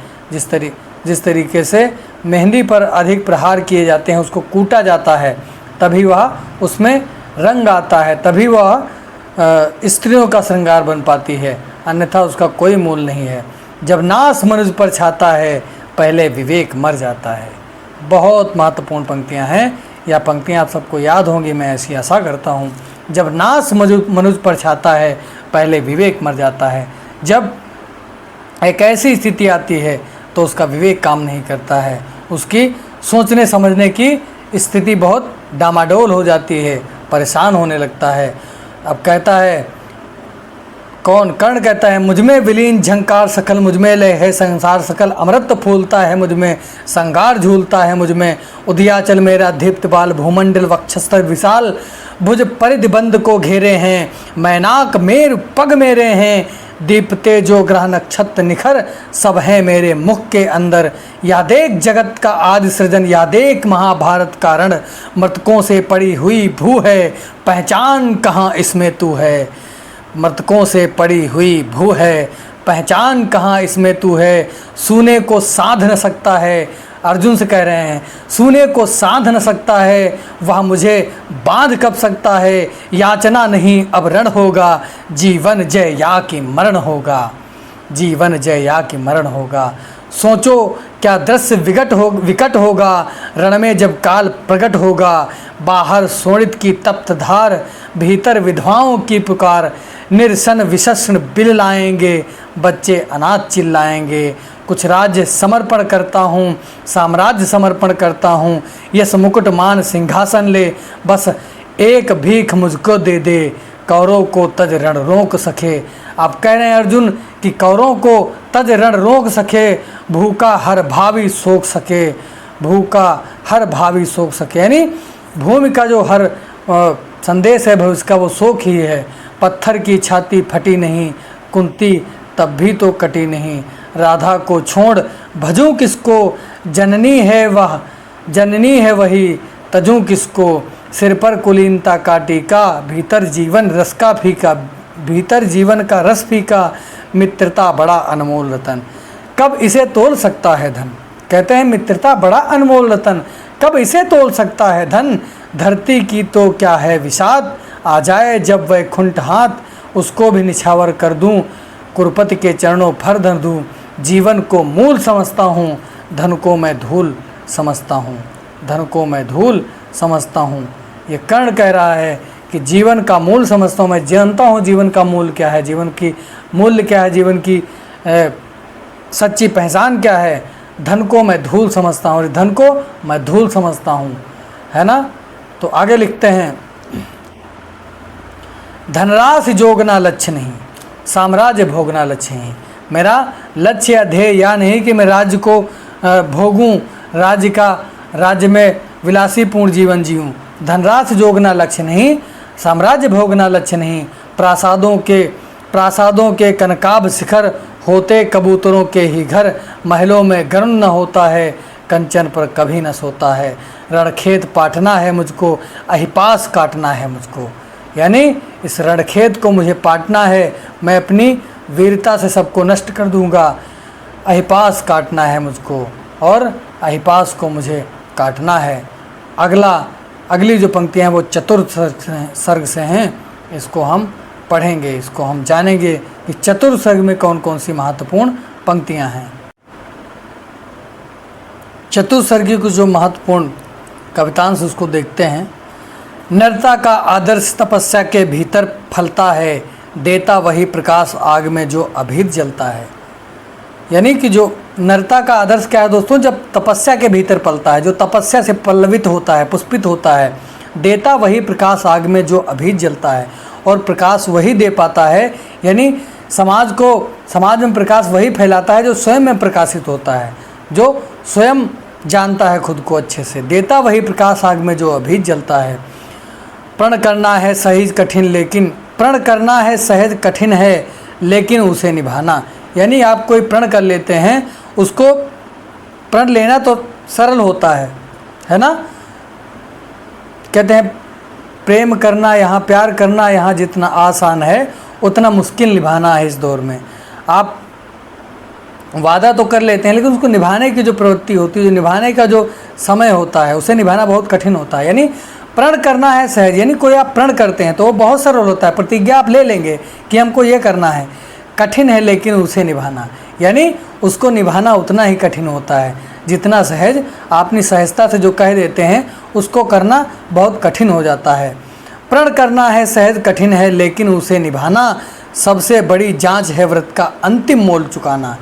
जिस तरीके से मेहंदी पर अधिक प्रहार किए जाते हैं, उसको कूटा जाता है, तभी वह उसमें रंग आता है, तभी वह स्त्रियों का श्रृंगार बन पाती है, अन्यथा उसका कोई मूल नहीं है। जब नाश मनुष्य पर छाता है पहले विवेक मर जाता है। बहुत महत्वपूर्ण पंक्तियां हैं, यह पंक्तियां आप सबको याद होंगी, मैं ऐसी आशा करता हूं। जब नाश मनुष्य पर छाता है पहले विवेक मर जाता है। जब एक ऐसी स्थिति आती है तो उसका विवेक काम नहीं करता है, उसकी सोचने समझने की स्थिति बहुत डामाडोल हो जाती है, परेशान होने लगता है। अब कहता है कौन? कर्ण कहता है मुझमें विलीन झंकार सकल, मुझमें लय है संसार सकल, अमृत फूलता है मुझमें, संगार झूलता है मुझमें, उदयाचल मेरा दीप्त बाल, भूमंडल वक्षस्तर विशाल, भुज परिधि बंद को घेरे हैं, मैनाक मेर पग मेरे हैं, दीपते जो ग्रह नक्षत्र निखर, सब है मेरे मुख के अंदर, या देख जगत का आदि सृजन, या देख महाभारत का रण, मृतकों से पड़ी हुई भू है, पहचान कहाँ इसमें तू है। मृतकों से पड़ी हुई भू है, पहचान कहाँ इसमें तू है, सूने को साध न सकता है। अर्जुन से कह रहे हैं सूने को साध न सकता है, वह मुझे बांध कब सकता है, याचना नहीं अब रण होगा, जीवन जय या कि मरण होगा, जीवन जय या कि मरण होगा। सोचो क्या दृश्य विकट होगा, रण में जब काल प्रकट होगा, बाहर शोणित की तप्त धार, भीतर विधवाओं की पुकार, निरसन विशस्न बिल लाएंगे, बच्चे अनाथ चिल्लाएंगे, कुछ राज्य समर्पण करता हूँ, साम्राज्य समर्पण करता हूँ, यस मुकुट मान सिंहासन ले, बस एक भीख मुझको दे दे, कौरव को तज रण रोक सके। आप कह रहे हैं अर्जुन कि कौरवों को तज रण रोक सके, भूखा हर भावी सोख सके, भूखा हर भावी सोख सके, यानी भूमि का जो हर संदेश है भविष्य का वो शोक ही है। पत्थर की छाती फटी नहीं, कुंती तब भी तो कटी नहीं, राधा को छोड़ भजूं किसको, जननी है वही तजूं किसको, सिर पर कुलीनता का टीका, भीतर जीवन रस का फीका, भीतर जीवन का रस फीका, मित्रता बड़ा अनमोल रतन, कब इसे तोल सकता है धन। कहते हैं मित्रता बड़ा अनमोल रतन, कब इसे तोल सकता है धन, धरती की तो क्या है विषाद, आ जाए जब वह खुंट हाथ, उसको भी निछावर कर दूं, कुरपति के चरणों फर धर दूं, जीवन को मूल समझता हूँ, धन को मैं धूल समझता हूँ, धन को मैं धूल समझता हूँ। ये कर्ण कह रहा है कि जीवन का मूल समझता हूँ, मैं जानता हूँ जीवन का मूल क्या है, जीवन की मूल्य क्या है, जीवन की सच्ची पहचान क्या है। धन को मैं धूल समझता हूँ, धन को मैं धूल समझता हूँ, है ना। तो आगे लिखते हैं धनराशि जोगना लक्ष्य नहीं, साम्राज्य भोगना लक्ष्य नहीं। मेरा लक्ष्य या ध्येय यह नहीं कि मैं राज्य को भोगूं, राज्य में विलासीपूर्ण जीवन जीऊं। धनराशि जोगना लक्ष्य नहीं, साम्राज्य भोगना लक्ष्य नहीं। प्रासादों के कनकाभ शिखर, होते कबूतरों के ही घर, महलों में गर्म न होता है, कंचन पर कभी न सोता है। रणखेत पाटना है मुझको, अहिपास काटना है मुझको, यानी इस रणखेत को मुझे पाटना है, मैं अपनी वीरता से सबको नष्ट कर दूंगा। अहिपास काटना है मुझको और अहिपास को मुझे काटना है। अगली जो पंक्तियाँ हैं वो चतुर्थ सर्ग से हैं, इसको हम पढ़ेंगे, इसको हम जानेंगे कि चतुर्थ सर्ग में कौन कौन सी महत्वपूर्ण पंक्तियाँ हैं। चतुर्थ सर्ग की कुछ जो महत्वपूर्ण कवितांश उसको देखते हैं। नरता का आदर्श तपस्या के भीतर फलता है, देता वही प्रकाश आग में जो अभीत जलता है। यानी कि जो नरता का आदर्श क्या है दोस्तों, जब तपस्या के भीतर पलता है, जो तपस्या से पल्लवित होता है, पुष्पित होता है, देता वही प्रकाश आग में जो अभीत जलता है, और प्रकाश वही दे पाता है, यानी समाज में प्रकाश वही फैलाता है जो स्वयं में प्रकाशित होता है, जो स्वयं जानता है खुद को अच्छे से। देता वही प्रकाश आग में जो अभीत जलता है। प्रण करना है सहज कठिन है, लेकिन उसे निभाना। यानी आप कोई प्रण कर लेते हैं, उसको प्रण लेना तो सरल होता है ना। कहते हैं प्रेम करना यहाँ, प्यार करना यहाँ जितना आसान है, उतना मुश्किल निभाना है इस दौर में। आप वादा तो कर लेते हैं, लेकिन उसको निभाने की जो प्रवृत्ति होती है, जो निभाने का जो समय होता है, उसे निभाना बहुत कठिन होता है। यानी प्रण करना है सहज, यानी कोई आप प्रण करते हैं तो वो बहुत सरल होता है, प्रतिज्ञा आप ले लेंगे कि हमको ये करना है। कठिन है लेकिन उसे निभाना, यानी उसको निभाना उतना ही कठिन होता है जितना सहज। आप अपनी सहजता से जो कह देते हैं उसको करना बहुत कठिन हो जाता है। प्रण करना है सहज कठिन है, लेकिन उसे निभाना सबसे बड़ी जांच है व्रत का अंतिम मोल चुकाना।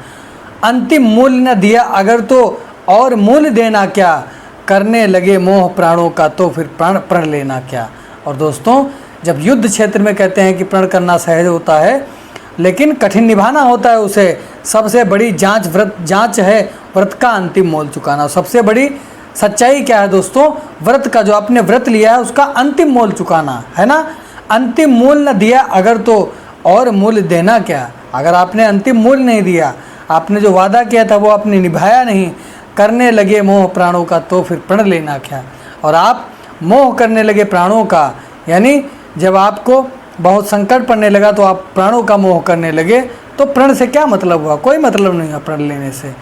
अंतिम मूल्य न दिया अगर तो और मूल्य देना क्या, करने लगे मोह प्राणों का तो फिर प्रण लेना क्या। और दोस्तों जब युद्ध क्षेत्र में कहते हैं कि प्रण करना सहज होता है, लेकिन कठिन निभाना होता है उसे। सबसे बड़ी जांच है व्रत का अंतिम मोल चुकाना। सबसे बड़ी सच्चाई क्या है दोस्तों? व्रत का, जो आपने व्रत लिया है उसका अंतिम मोल चुकाना, है ना। अंतिम मूल न दिया अगर तो और मूल्य देना क्या। अगर आपने अंतिम मूल्य नहीं दिया, आपने जो वादा किया था वो आपने निभाया नहीं, करने लगे मोह प्राणों का तो फिर प्रण लेना क्या। और आप मोह करने लगे प्राणों का, यानी जब आपको बहुत संकट पड़ने लगा तो आप प्राणों का मोह करने लगे, तो प्रण से क्या मतलब हुआ? कोई मतलब नहीं है प्रण लेने से।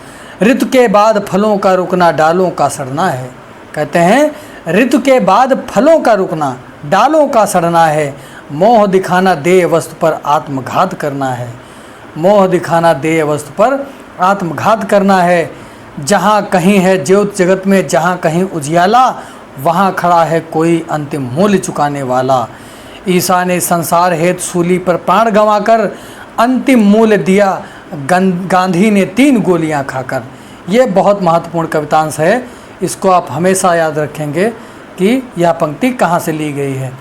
ऋतु के बाद फलों का रुकना डालों का सड़ना है। कहते हैं ऋतु के बाद फलों का रुकना डालों का सड़ना है। मोह दिखाना देह वस्तु पर आत्मघात करना है। मोह दिखाना देह वस्तु पर आत्मघात करना है। जहाँ कहीं है ज्योत जगत में, जहाँ कहीं उजियाला, वहाँ खड़ा है कोई अंतिम मूल्य चुकाने वाला। ईसा ने संसार हेतु सूली पर प्राण गंवाकर अंतिम मूल्य दिया गांधी ने 3 गोलियां खाकर। ये बहुत महत्वपूर्ण कवितांश है, इसको आप हमेशा याद रखेंगे कि यह पंक्ति कहाँ से ली गई है।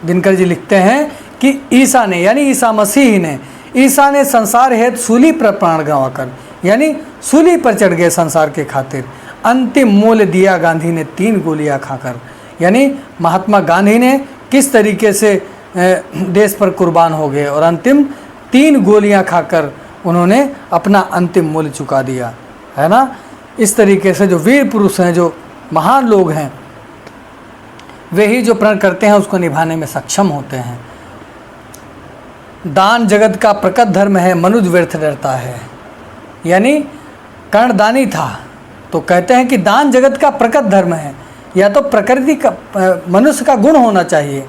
दिनकर जी लिखते हैं कि ईसा ने, यानी ईसा मसीह ने, ईसा ने संसार हेतु सूली पर प्राण गंवाकर, यानी सूली पर चढ़ गए संसार के खातिर, अंतिम मूल्य दिया गांधी ने 3 गोलियां खाकर। यानी महात्मा गांधी ने किस तरीके से देश पर कुर्बान हो गए और अंतिम 3 गोलियां खाकर उन्होंने अपना अंतिम मूल्य चुका दिया, है ना। इस तरीके से जो वीर पुरुष हैं, जो महान लोग हैं, वे ही जो प्रण करते हैं उसको निभाने में सक्षम होते हैं। दान जगत का प्रकट धर्म है, मनुष्य व्यर्थ डरता है। यानी कर्ण दानी था तो कहते हैं कि दान जगत का प्रकट धर्म है, या तो प्रकृति का, मनुष्य का गुण होना चाहिए,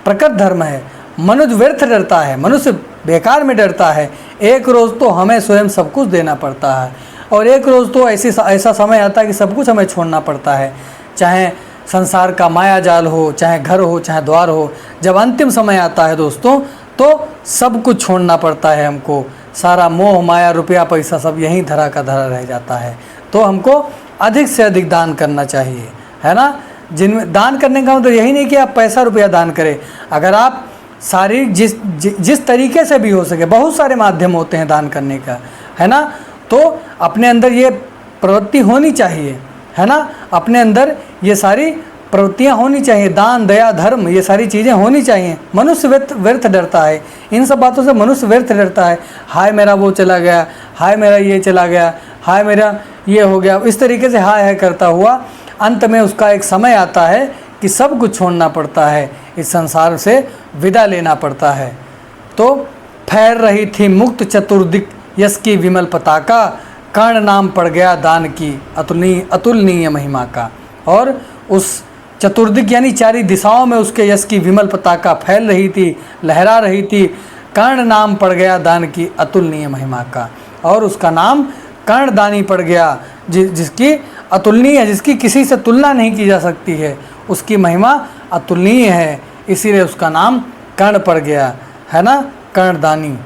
प्रकट धर्म है। मनुष्य व्यर्थ डरता है, मनुष्य बेकार में डरता है। एक रोज़ तो हमें स्वयं सब कुछ देना पड़ता है, और एक रोज़ तो ऐसा समय आता है कि सब कुछ हमें छोड़ना पड़ता है, चाहे संसार का माया जाल हो, चाहे घर हो, चाहे द्वार हो। जब अंतिम समय आता है दोस्तों, तो सब कुछ छोड़ना पड़ता है हमको। सारा मोह माया रुपया पैसा सब यहीं धरा का धरा रह जाता है। तो हमको अधिक से अधिक दान करना चाहिए, है ना। जिनमें दान करने का मतलब यही नहीं कि आप पैसा रुपया दान करें। अगर आप शारीरिक जिस तरीके से भी हो सके, बहुत सारे माध्यम होते हैं दान करने का, है ना। तो अपने अंदर ये प्रवृत्ति होनी चाहिए, है ना। अपने अंदर ये सारी प्रवृत्तियाँ होनी चाहिए, दान दया धर्म, ये सारी चीज़ें होनी चाहिए। मनुष्य व्यर्थ डरता है, इन सब बातों से मनुष्य व्यर्थ डरता है। हाय मेरा वो चला गया, हाय मेरा ये चला गया, हाय मेरा ये हो गया, इस तरीके से हाय हाय करता हुआ अंत में उसका एक समय आता है कि सब कुछ छोड़ना पड़ता है, इस संसार से विदा लेना पड़ता है। तो फैल रही थी मुक्त चतुर्दिक यश की विमल पताका, कर्ण नाम पड़ गया दान की अतुलनीय महिमा का। और उस चतुर्दिक यानी 4 दिशाओं में उसके यश की विमल पताका फैल रही थी, लहरा रही थी। कर्ण नाम पड़ गया दान की अतुलनीय महिमा का, और उसका नाम कर्णदानी पड़ गया, जिसकी अतुलनीय, जिसकी किसी से तुलना नहीं की जा सकती है, उसकी महिमा अतुलनीय है, इसीलिए उसका नाम कर्ण पड़ गया, है ना, कर्णदानी।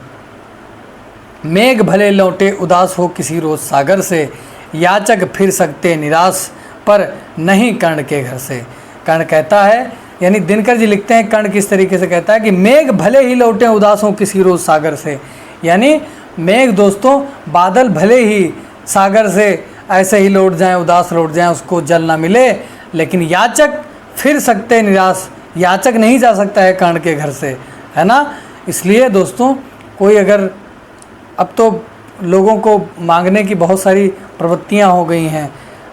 मेघ भले लौटे उदास हो किसी रोज सागर से, याचक फिर सकते निराश पर नहीं कर्ण के घर से। कर्ण कहता है, यानी दिनकर जी लिखते हैं कर्ण किस तरीके से कहता है कि मेघ भले ही लौटे उदास हो किसी रोज सागर से। यानी मेघ दोस्तों, बादल भले ही सागर से ऐसे ही लौट जाएं, उदास लौट जाएं, उसको जल ना मिले, लेकिन याचक फिर सकते निराश, याचक नहीं जा सकता है कर्ण के घर से, है ना। इसलिए दोस्तों, कोई अगर, अब तो लोगों को मांगने की बहुत सारी प्रवृत्तियां हो गई हैं,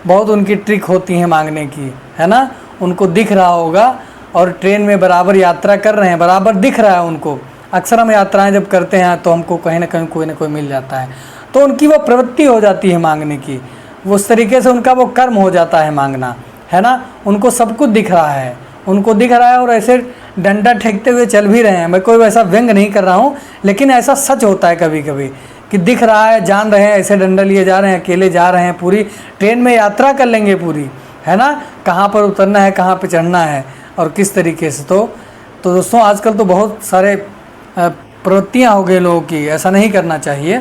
बहुत उनकी ट्रिक होती हैं मांगने की, है ना। उनको दिख रहा होगा और ट्रेन में बराबर यात्रा कर रहे हैं, बराबर दिख रहा है उनको। अक्सर हम यात्राएं जब करते हैं तो हमको कहीं ना कहीं कोई ना कोई मिल जाता है, तो उनकी वो प्रवृत्ति हो जाती है मांगने की, वो उस तरीके से उनका वो कर्म हो जाता है मांगना, है ना। उनको सब कुछ दिख रहा है, उनको दिख रहा है और ऐसे डंडा फेंकते हुए चल भी रहे हैं। मैं कोई वैसा व्यंग नहीं कर रहा हूँ, लेकिन ऐसा सच होता है कभी कभी कि दिख रहा है, जान रहे हैं, ऐसे डंडा लिए जा रहे हैं, अकेले जा रहे हैं, पूरी ट्रेन में यात्रा कर लेंगे पूरी, है ना, कहाँ पर उतरना है, कहाँ पर चढ़ना है और किस तरीके से। तो दोस्तों, आजकल तो बहुत सारे प्रवृत्तियाँ हो गई लोगों की, ऐसा नहीं करना चाहिए।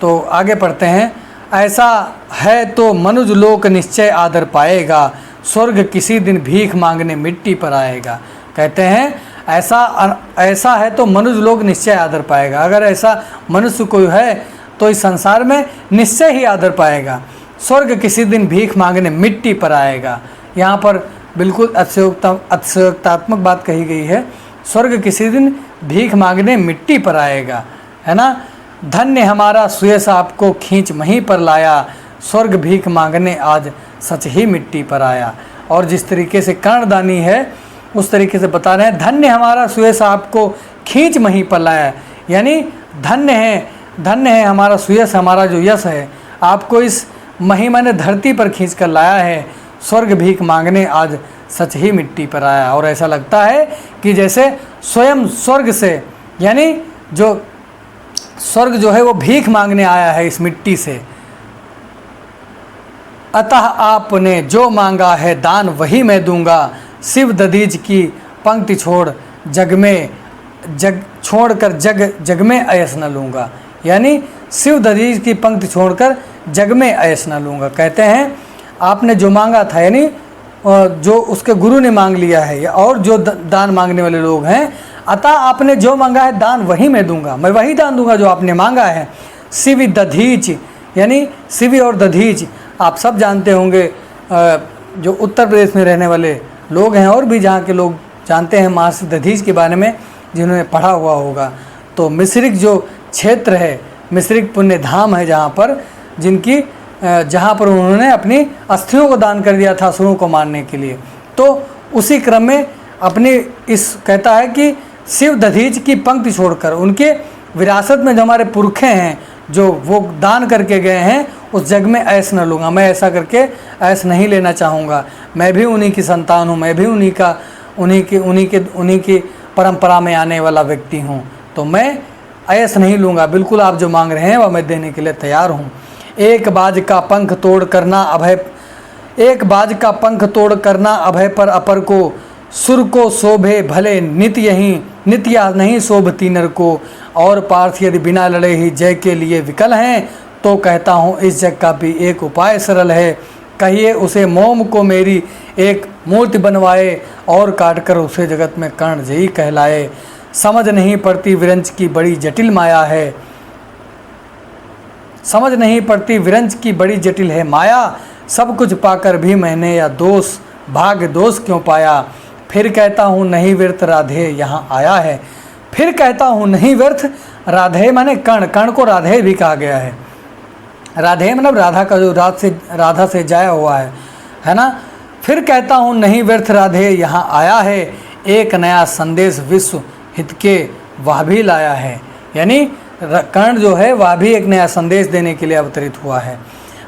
तो आगे पढ़ते हैं। ऐसा है तो मनुज लोक निश्चय आदर पाएगा, स्वर्ग किसी दिन भीख मांगने मिट्टी पर आएगा। कहते हैं ऐसा है तो मनुष्य लोग निश्चय आदर पाएगा। अगर ऐसा मनुष्य कोई है तो इस संसार में निश्चय ही आदर पाएगा। स्वर्ग किसी दिन भीख मांगने मिट्टी पर आएगा। यहाँ पर बिल्कुल अतिशयोक्तात्मक बात कही गई है। स्वर्ग किसी दिन भीख मांगने मिट्टी पर आएगा, है ना। धन्य हमारा सुयस आपको खींच वहीं पर लाया, स्वर्ग भीख मांगने आज सच ही मिट्टी पर आया। और जिस तरीके से कर्णदानी है उस तरीके से बता रहे हैं, धन्य हमारा सुयस आपको खींच वहीं पर लाया, यानी धन्य है हमारा सुयस, हमारा जो यश है आपको इस महिमा ने धरती पर खींच कर लाया है। स्वर्ग भीख मांगने आज सच ही मिट्टी पर आया। और ऐसा लगता है कि जैसे स्वयं स्वर्ग से, यानी जो स्वर्ग जो है वो भीख मांगने आया है इस मिट्टी से। अतः आपने जो मांगा है दान वही मैं दूंगा, शिव दधीच की पंक्ति जग में ऐस न लूँगा, यानी शिव दधीच की पंक्ति छोड़कर जग में ऐस न लूँगा। कहते हैं आपने जो मांगा था, यानी जो उसके गुरु ने मांग लिया है, और जो दान मांगने वाले लोग हैं, अतः आपने जो मांगा है दान वही मैं दूंगा, मैं वही दान दूंगा जो आपने मांगा है। शिव दधीच, यानी शिवी और दधीच आप सब जानते होंगे, जो उत्तर प्रदेश में रहने वाले लोग हैं और भी जहाँ के लोग जानते हैं महर्षि दधीच के बारे में, जिन्होंने पढ़ा हुआ होगा। तो मिश्रिक जो क्षेत्र है, मिश्रिक पुण्य धाम है जहाँ पर उन्होंने अपनी अस्थियों को दान कर दिया था असुरों को मारने के लिए। तो उसी क्रम में अपनी कहता है कि शिव दधीच की पंक्ति छोड़कर उनके विरासत में जो हमारे पुरखे हैं जो वो दान करके गए हैं, उस जग में ऐस न लूँगा, मैं ऐसा करके ऐस नहीं लेना चाहूँगा। मैं भी उन्हीं की संतान हूँ, मैं भी उन्हीं की परंपरा में आने वाला व्यक्ति हूँ, तो मैं ऐस नहीं लूँगा। बिल्कुल आप जो मांग रहे हैं वह मैं देने के लिए तैयार हूँ। एक बाज का पंख तोड़ करना अभय पर अपर को, सुर को शोभे भले नित्य नहीं शोभती नर को। और पार्थ यदि बिना लड़े ही जय के लिए विकल हैं, तो कहता हूँ इस जग का भी एक उपाय सरल है। कहिए उसे मोम को मेरी एक मूर्ति बनवाए, और काटकर उसे जगत में कर्ण जयी कहलाए। समझ नहीं पड़ती विरंच की बड़ी जटिल माया है, समझ नहीं पड़ती विरंच की बड़ी जटिल है माया। सब कुछ पाकर भी मैंने या भाग्य दोष क्यों पाया। फिर कहता हूँ नहीं व्यर्थ राधे यहाँ आया है। फिर कहता हूँ नहीं व्यर्थ राधे, माने कर्ण को राधे भी कहा गया है। राधे मतलब राधा का जो राधा से जाया हुआ है ना। फिर कहता हूँ नहीं व्यर्थ राधे यहाँ आया है, एक नया संदेश विश्व हित के वह भी लाया है। यानी कर्ण जो है वह भी एक नया संदेश देने के लिए अवतरित हुआ है।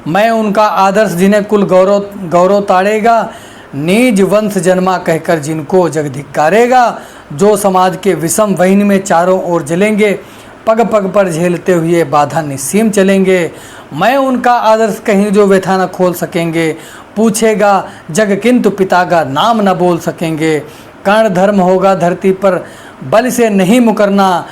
मैं उनका आदर्श जिन्हें कुल गौरव ताड़ेगा, निज वंश जन्मा कहकर जिनको जग धिक्कारेगा। जो समाज के विषम वहीन में चारों ओर जलेंगे, पग पग पर झेलते हुए बाधा निस्सीम चलेंगे। मैं उनका आदर्श कहीं जो व्यथा न खोल सकेंगे, पूछेगा जग किंतु पिता का नाम न बोल सकेंगे। कर्ण धर्म होगा धरती पर बल से नहीं मुकरना,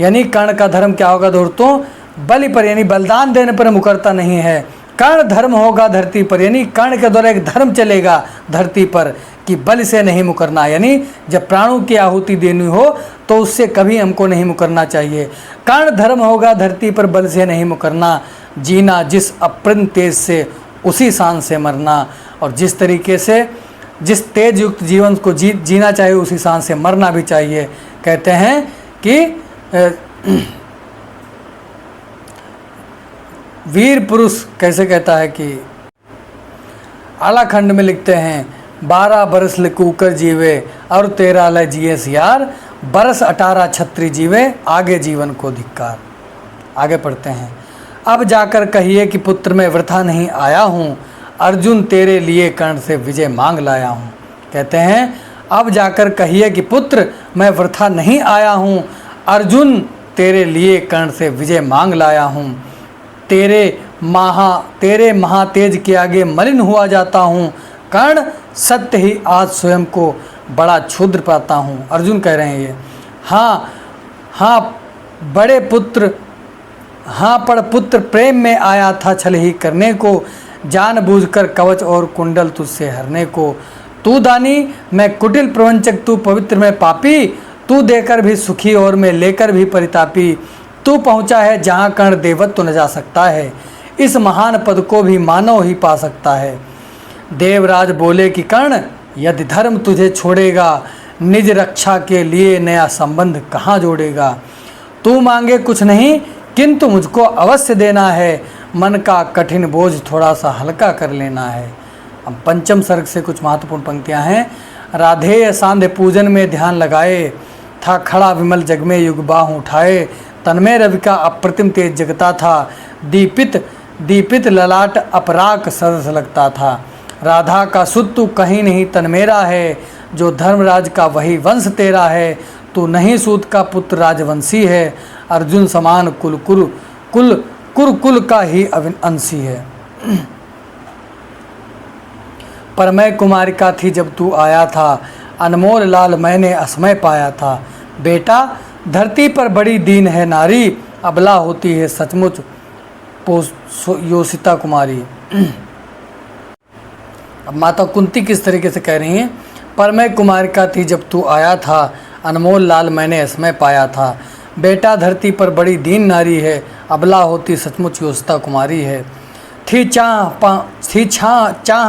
यानी कर्ण का धर्म क्या होगा दोस्तों, बलि पर यानी बलिदान देने पर मुकरता नहीं है। कर्ण धर्म होगा धरती पर, यानी कर्ण के द्वारा एक धर्म चलेगा धरती पर कि बलि से नहीं मुकरना, यानी जब प्राणों की आहुति देनी हो तो उससे कभी हमको नहीं मुकरना चाहिए। कर्ण धर्म होगा धरती पर बल से नहीं मुकरना, जीना जिस अप्रन तेज से उसी शान से मरना। और जिस तरीके से जिस तेज युक्त जीवन को जीना चाहिए उसी शान से मरना भी चाहिए। कहते हैं कि वीर पुरुष कैसे कहता है कि आलाखंड में लिखते हैं 12 बरस लिकूकर जीवे और 13 लय जिए सियार, बरस 18 छत्री जीवे आगे जीवन को धिक्कार। आगे पढ़ते हैं, अब जाकर कहिए कि पुत्र मैं वृथा नहीं आया हूँ, अर्जुन तेरे लिए कर्ण से विजय मांग लाया हूँ। कहते हैं अब जाकर कहिए कि पुत्र मैं वृथा नहीं आया हूँ, अर्जुन तेरे लिए कर्ण से विजय मांग लाया हूँ। तेरे महातेज के आगे मलिन हुआ जाता हूँ, कर्ण सत्य ही आज स्वयं को बड़ा क्षुद्र पाता हूँ। अर्जुन कह रहे हैं ये, पर पुत्र प्रेम में आया था छल ही करने को, जानबूझकर कवच और कुंडल तुझसे हरने को। तू दानी मैं कुटिल प्रवंचक, तू पवित्र मैं पापी, तू देकर भी सुखी और मैं लेकर भी परितापी। तू पहुँचा है जहाँ कर्ण देवत्व न जा सकता है, इस महान पद को भी मानव ही पा सकता है। देवराज बोले कि कर्ण, यदि धर्म तुझे छोड़ेगा, निज रक्षा के लिए नया संबंध कहाँ जोड़ेगा। तू मांगे कुछ नहीं किंतु मुझको अवश्य देना है, मन का कठिन बोझ थोड़ा सा हल्का कर लेना है। अब पंचम सर्ग से कुछ महत्वपूर्ण पंक्तियां हैं। राधेय सांध्य पूजन में ध्यान लगाए, था खड़ा विमल जग में युग बाहु उठाए। तन्मय रवि का अप्रतिम तेज जगता था, दीपित दीपित ललाट अपराक सदस लगता था। राधा का सुत तू कहीं नहीं तन मेरा है, जो धर्मराज का वही वंश तेरा है। तू नहीं सूत का पुत्र राजवंशी है, अर्जुन समान कुल का ही अंशी है। पर मैं कुमारिका थी जब तू आया था, अनमोल लाल मैंने असमय पाया था। बेटा धरती पर बड़ी दीन है नारी, अबला होती है सचमुच योषिता कुमारी। अब माता कुंती किस तरीके से कह रही हैं, पर मैं कुमारिका थी जब तू आया था, अनमोल लाल मैंने असमय पाया था। बेटा धरती पर बड़ी दीन नारी है, अबला होती सचमुच योषिता कुमारी है। थी चाह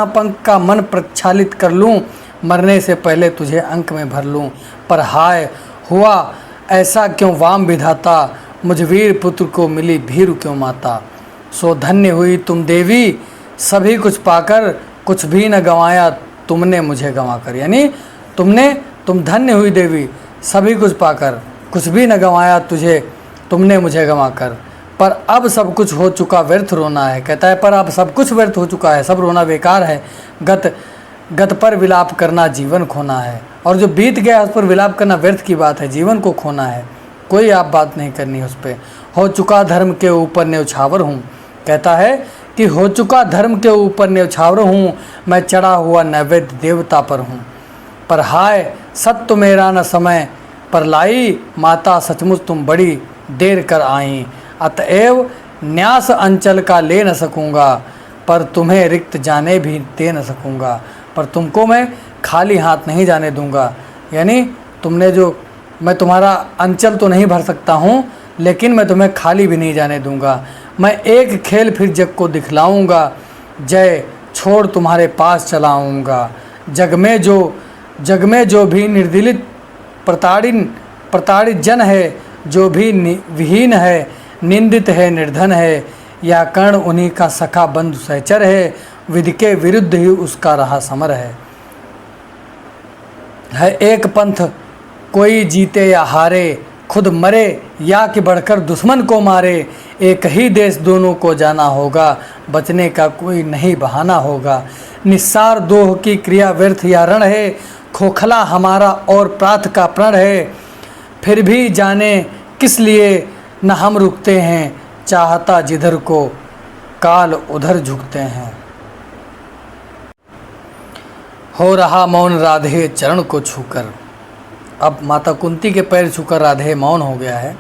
पंख का मन प्रक्षालित कर लूँ, मरने से पहले तुझे अंक में भर लूँ। पर हाय हुआ ऐसा क्यों वाम विधाता, मुझ वीर पुत्र को मिली भीरु क्यों माता। सो धन्य हुई तुम देवी, सभी कुछ पाकर कुछ भी न गंवाया तुमने मुझे गंवाकर। यानी तुम धन्य हुई देवी, सभी कुछ पाकर कुछ भी न गंवाया तुमने मुझे गंवाकर। पर अब सब कुछ हो चुका व्यर्थ रोना है। कहता है पर अब सब कुछ व्यर्थ हो चुका है, सब रोना बेकार है। गत पर विलाप करना जीवन खोना है, और जो बीत गया उस पर विलाप करना व्यर्थ की बात है, जीवन को खोना है। कोई आप बात नहीं करनी उस पर। हो चुका धर्म के ऊपर न्यौछावर हूँ। कहता है कि हो चुका धर्म के ऊपर न्यौछावर हूँ, मैं चढ़ा हुआ नैवेद्य देवता पर हूँ। पर हाय सत्य मेरा न समय पर लाई, माता सचमुच तुम बड़ी देर कर आई। अतएव न्यास अंचल का ले न सकूँगा, पर तुम्हें रिक्त जाने भी दे न सकूँगा। पर तुमको मैं खाली हाथ नहीं जाने दूँगा। यानी मैं तुम्हारा अंचल तो नहीं भर सकता हूँ, लेकिन मैं तुम्हें खाली भी नहीं जाने दूँगा। मैं एक खेल फिर जग को दिखलाऊँगा, जय छोड़ तुम्हारे पास चलाऊँगा। जग में जो भी निर्दिलित प्रताड़ित जन है, जो भी विहीन है, निंदित है, निर्धन है, या कर्ण उन्हीं का सखा बंधु सहचर है। विधि के विरुद्ध ही उसका रहा समर है एक पंथ कोई जीते या हारे, खुद मरे या कि बढ़कर दुश्मन को मारे। एक ही देश दोनों को जाना होगा, बचने का कोई नहीं बहाना होगा। निस्सार दोह की क्रिया व्यर्थ या रण है, खोखला हमारा और प्रात का प्रण है। फिर भी जाने किस लिए न हम रुकते हैं, चाहता जिधर को काल उधर झुकते हैं। हो रहा मौन राधे चरण को छूकर। अब माता कुंती के पैर छूकर राधे मौन हो गया है।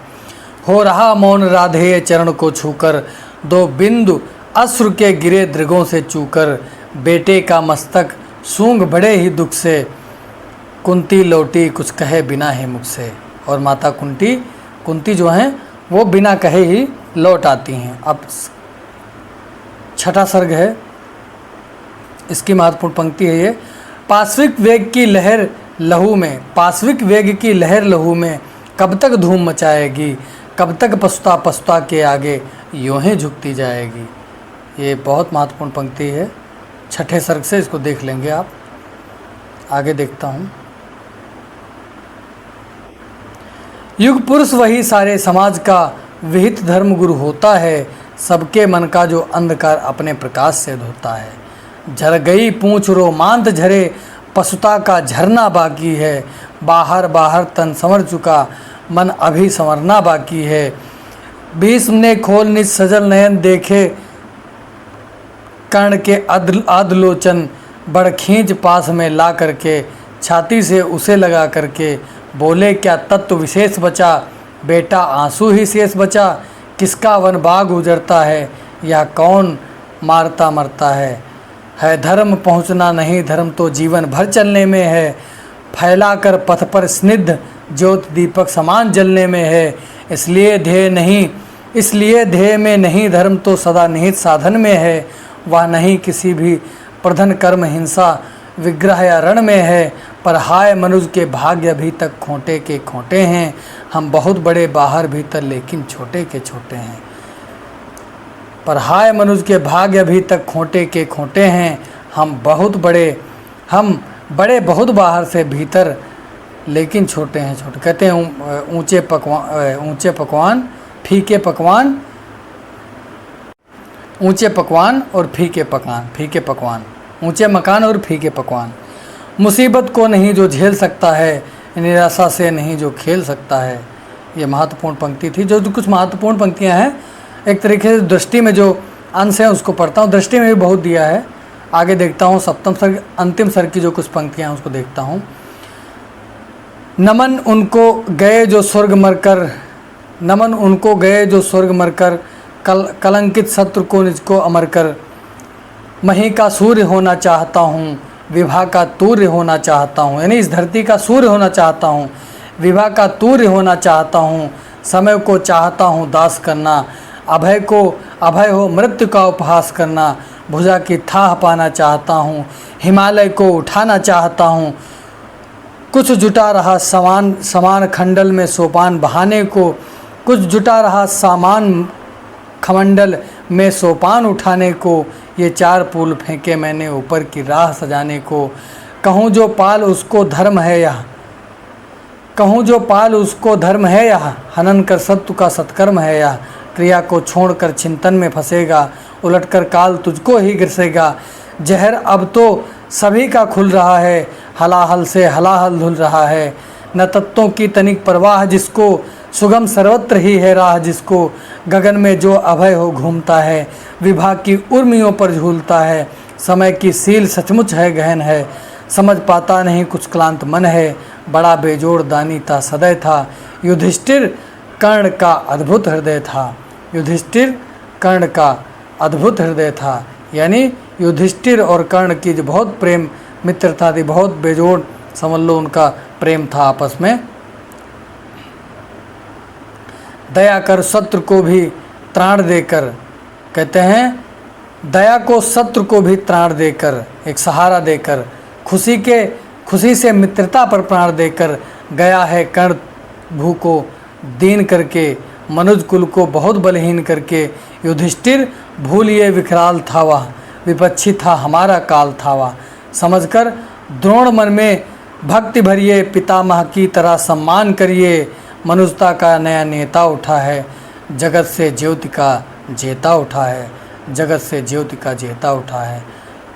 हो रहा मौन राधे चरण को छूकर, दो बिंदु अश्रु के गिरे दृगों से चूकर। बेटे का मस्तक सूंघ बड़े ही दुख से, कुंती लौटी कुछ कहे बिना ही मुख से। और माता कुंती जो हैं वो बिना कहे ही लौट आती हैं। अब छठा सर्ग है, इसकी महत्वपूर्ण पंक्ति है ये। पाश्विक वेग की लहर लहू में कब तक धूम मचाएगी, कब तक पछता के आगे यूं ही झुकती जाएगी। ये बहुत महत्वपूर्ण पंक्ति है छठे सर्ग से, इसको देख लेंगे आप। आगे देखता हूँ। युग पुरुष वही सारे समाज का विहित धर्म गुरु होता है, सबके मन का जो अंधकार अपने प्रकाश से धोता है। झर गई पूंछ रोमांत झरे, पशुता का झरना बाकी है। बाहर तन संवर चुका, मन अभी संवरना बाकी है। भीष्म ने खोल निज सजल नयन देखे, कर्ण के आदलोचन बड़ खींच पास में ला करके। छाती से उसे लगा करके बोले क्या तत्व विशेष बचा, बेटा आंसू ही शेष बचा। किसका वन बाग उजड़ता है, या कौन मारता मरता है धर्म पहुँचना नहीं, धर्म तो जीवन भर चलने में है। फैला कर पथ पर स्निग्ध ज्योति दीपक समान जलने में है। इसलिए ध्येय में नहीं धर्म तो सदा निहित साधन में है। वह नहीं किसी भी प्रधन कर्म हिंसा विग्रह या रण में है। पर हाय मनुज के भाग्य अभी तक खोटे के खोटे हैं। हम बहुत बड़े बाहर भीतर लेकिन छोटे के छोटे हैं। पर हाय मनुज के भाग्य अभी तक खोटे के खोटे हैं। हम बड़े बहुत बाहर से भीतर लेकिन छोटे हैं छोटे। कहते हैं ऊंचे पकवान फीके पकवान, ऊंचे पकवान और फीके पकवान, ऊंचे मकान और फीके पकवान। मुसीबत को नहीं जो झेल सकता है, निराशा से नहीं जो खेल सकता है। ये महत्वपूर्ण पंक्ति थी। जो कुछ महत्वपूर्ण पंक्तियां हैं, एक तरीके से दृष्टि में जो अंश है उसको पढ़ता हूँ। दृष्टि में भी बहुत दिया है, आगे देखता हूँ। सप्तम सर्ग अंतिम सर्ग की जो कुछ पंक्तियां हैं उसको देखता हूँ। नमन उनको गए जो स्वर्ग मरकर, कलंकित शत्रु को निज को अमर कर। मही का सूर्य होना चाहता हूँ, विभा का तूर्य होना चाहता हूँ। यानी इस धरती का सूर्य होना चाहता हूँ, विभा का तूर्य होना चाहता हूँ। समय को चाहता हूँ दास करना, अभय हो मृत्यु का उपहास करना। भुजा की थाह पाना चाहता हूँ, हिमालय को उठाना चाहता हूँ। कुछ जुटा रहा समान खंडल में सोपान बहाने को, कुछ जुटा रहा सामान खमंडल में सोपान उठाने को। ये 4 पुल फेंके मैंने ऊपर की राह सजाने को। कहूँ जो पाल उसको धर्म है यह, हनन कर सत्व का सत्कर्म है यह। क्रिया को छोड़कर चिंतन में फंसेगा, उलटकर काल तुझको ही गिरसेगा। जहर अब तो सभी का खुल रहा है, हलाहल से हलाहल धुल रहा है। न तत्वों की तनिक परवाह जिसको, सुगम सर्वत्र ही है राह जिसको। गगन में जो अभय हो घूमता है, विभा की उर्मियों पर झूलता है। समय की सील सचमुच है गहन है, समझ पाता नहीं कुछ क्लांत मन है। बड़ा बेजोड़ दानी था सदैव था, युधिष्ठिर कर्ण का अद्भुत हृदय था। यानी युधिष्ठिर और कर्ण की जो बहुत प्रेम मित्रता थी, बहुत बेजोड़ समझ लो उनका प्रेम था आपस में। दया कर शत्रु को भी त्राण देकर, कहते हैं दया को शत्रु को भी त्राण देकर, एक सहारा देकर, खुशी से मित्रता पर प्राण देकर गया है कर्ण भू को दीन करके, मनुज कुल को बहुत बलहीन करके। युधिष्ठिर भूलिए विकराल था वह, विपक्षी था हमारा काल था वह। समझकर द्रोण मन में भक्ति भरिए, पितामह की तरह सम्मान करिए। मनुष्यता का नया नेता उठा है, जगत से ज्योति का जेता उठा है।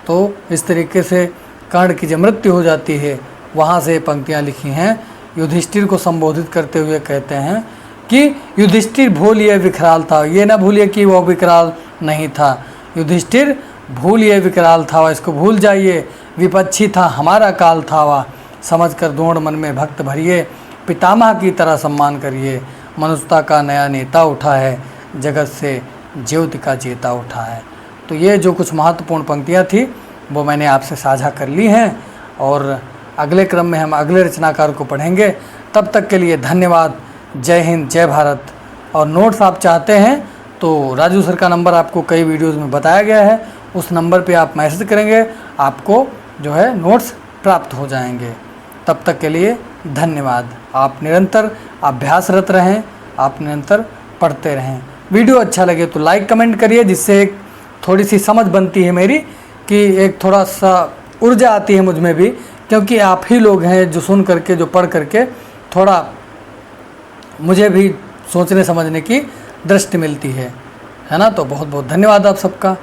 तो इस तरीके से कर्ण की जब मृत्यु हो जाती है, वहाँ से पंक्तियाँ लिखी हैं। युधिष्ठिर को संबोधित करते हुए कहते हैं कि युधिष्ठिर भूलिए विकराल था। ये ना भूलिए कि वो विकराल नहीं था, युधिष्ठिर भूलिए विकराल था, इसको भूल जाइए। विपक्षी था हमारा काल था वह, समझकर द्रोण मन में भक्त भरिए। पितामह की तरह सम्मान करिए, मनुष्यता का नया नेता उठा है, जगत से ज्योति का जेता उठा है। तो ये जो कुछ महत्वपूर्ण पंक्तियाँ थी वो मैंने आपसे साझा कर ली हैं, और अगले क्रम में हम अगले रचनाकार को पढ़ेंगे। तब तक के लिए धन्यवाद। जय हिंद, जय भारत। और नोट्स आप चाहते हैं तो राजू सर का नंबर आपको कई वीडियोज़ में बताया गया है, उस नंबर पे आप मैसेज करेंगे, आपको जो है नोट्स प्राप्त हो जाएंगे। तब तक के लिए धन्यवाद। आप निरंतर अभ्यासरत रहें, आप निरंतर पढ़ते रहें। वीडियो अच्छा लगे तो लाइक कमेंट करिए, जिससे एक थोड़ी सी समझ बनती है मेरी, कि एक थोड़ा सा ऊर्जा आती है मुझ में भी, क्योंकि आप ही लोग हैं जो सुन करके, जो पढ़ करके थोड़ा मुझे भी सोचने समझने की दृष्टि मिलती है ना। तो बहुत बहुत धन्यवाद आप सबका।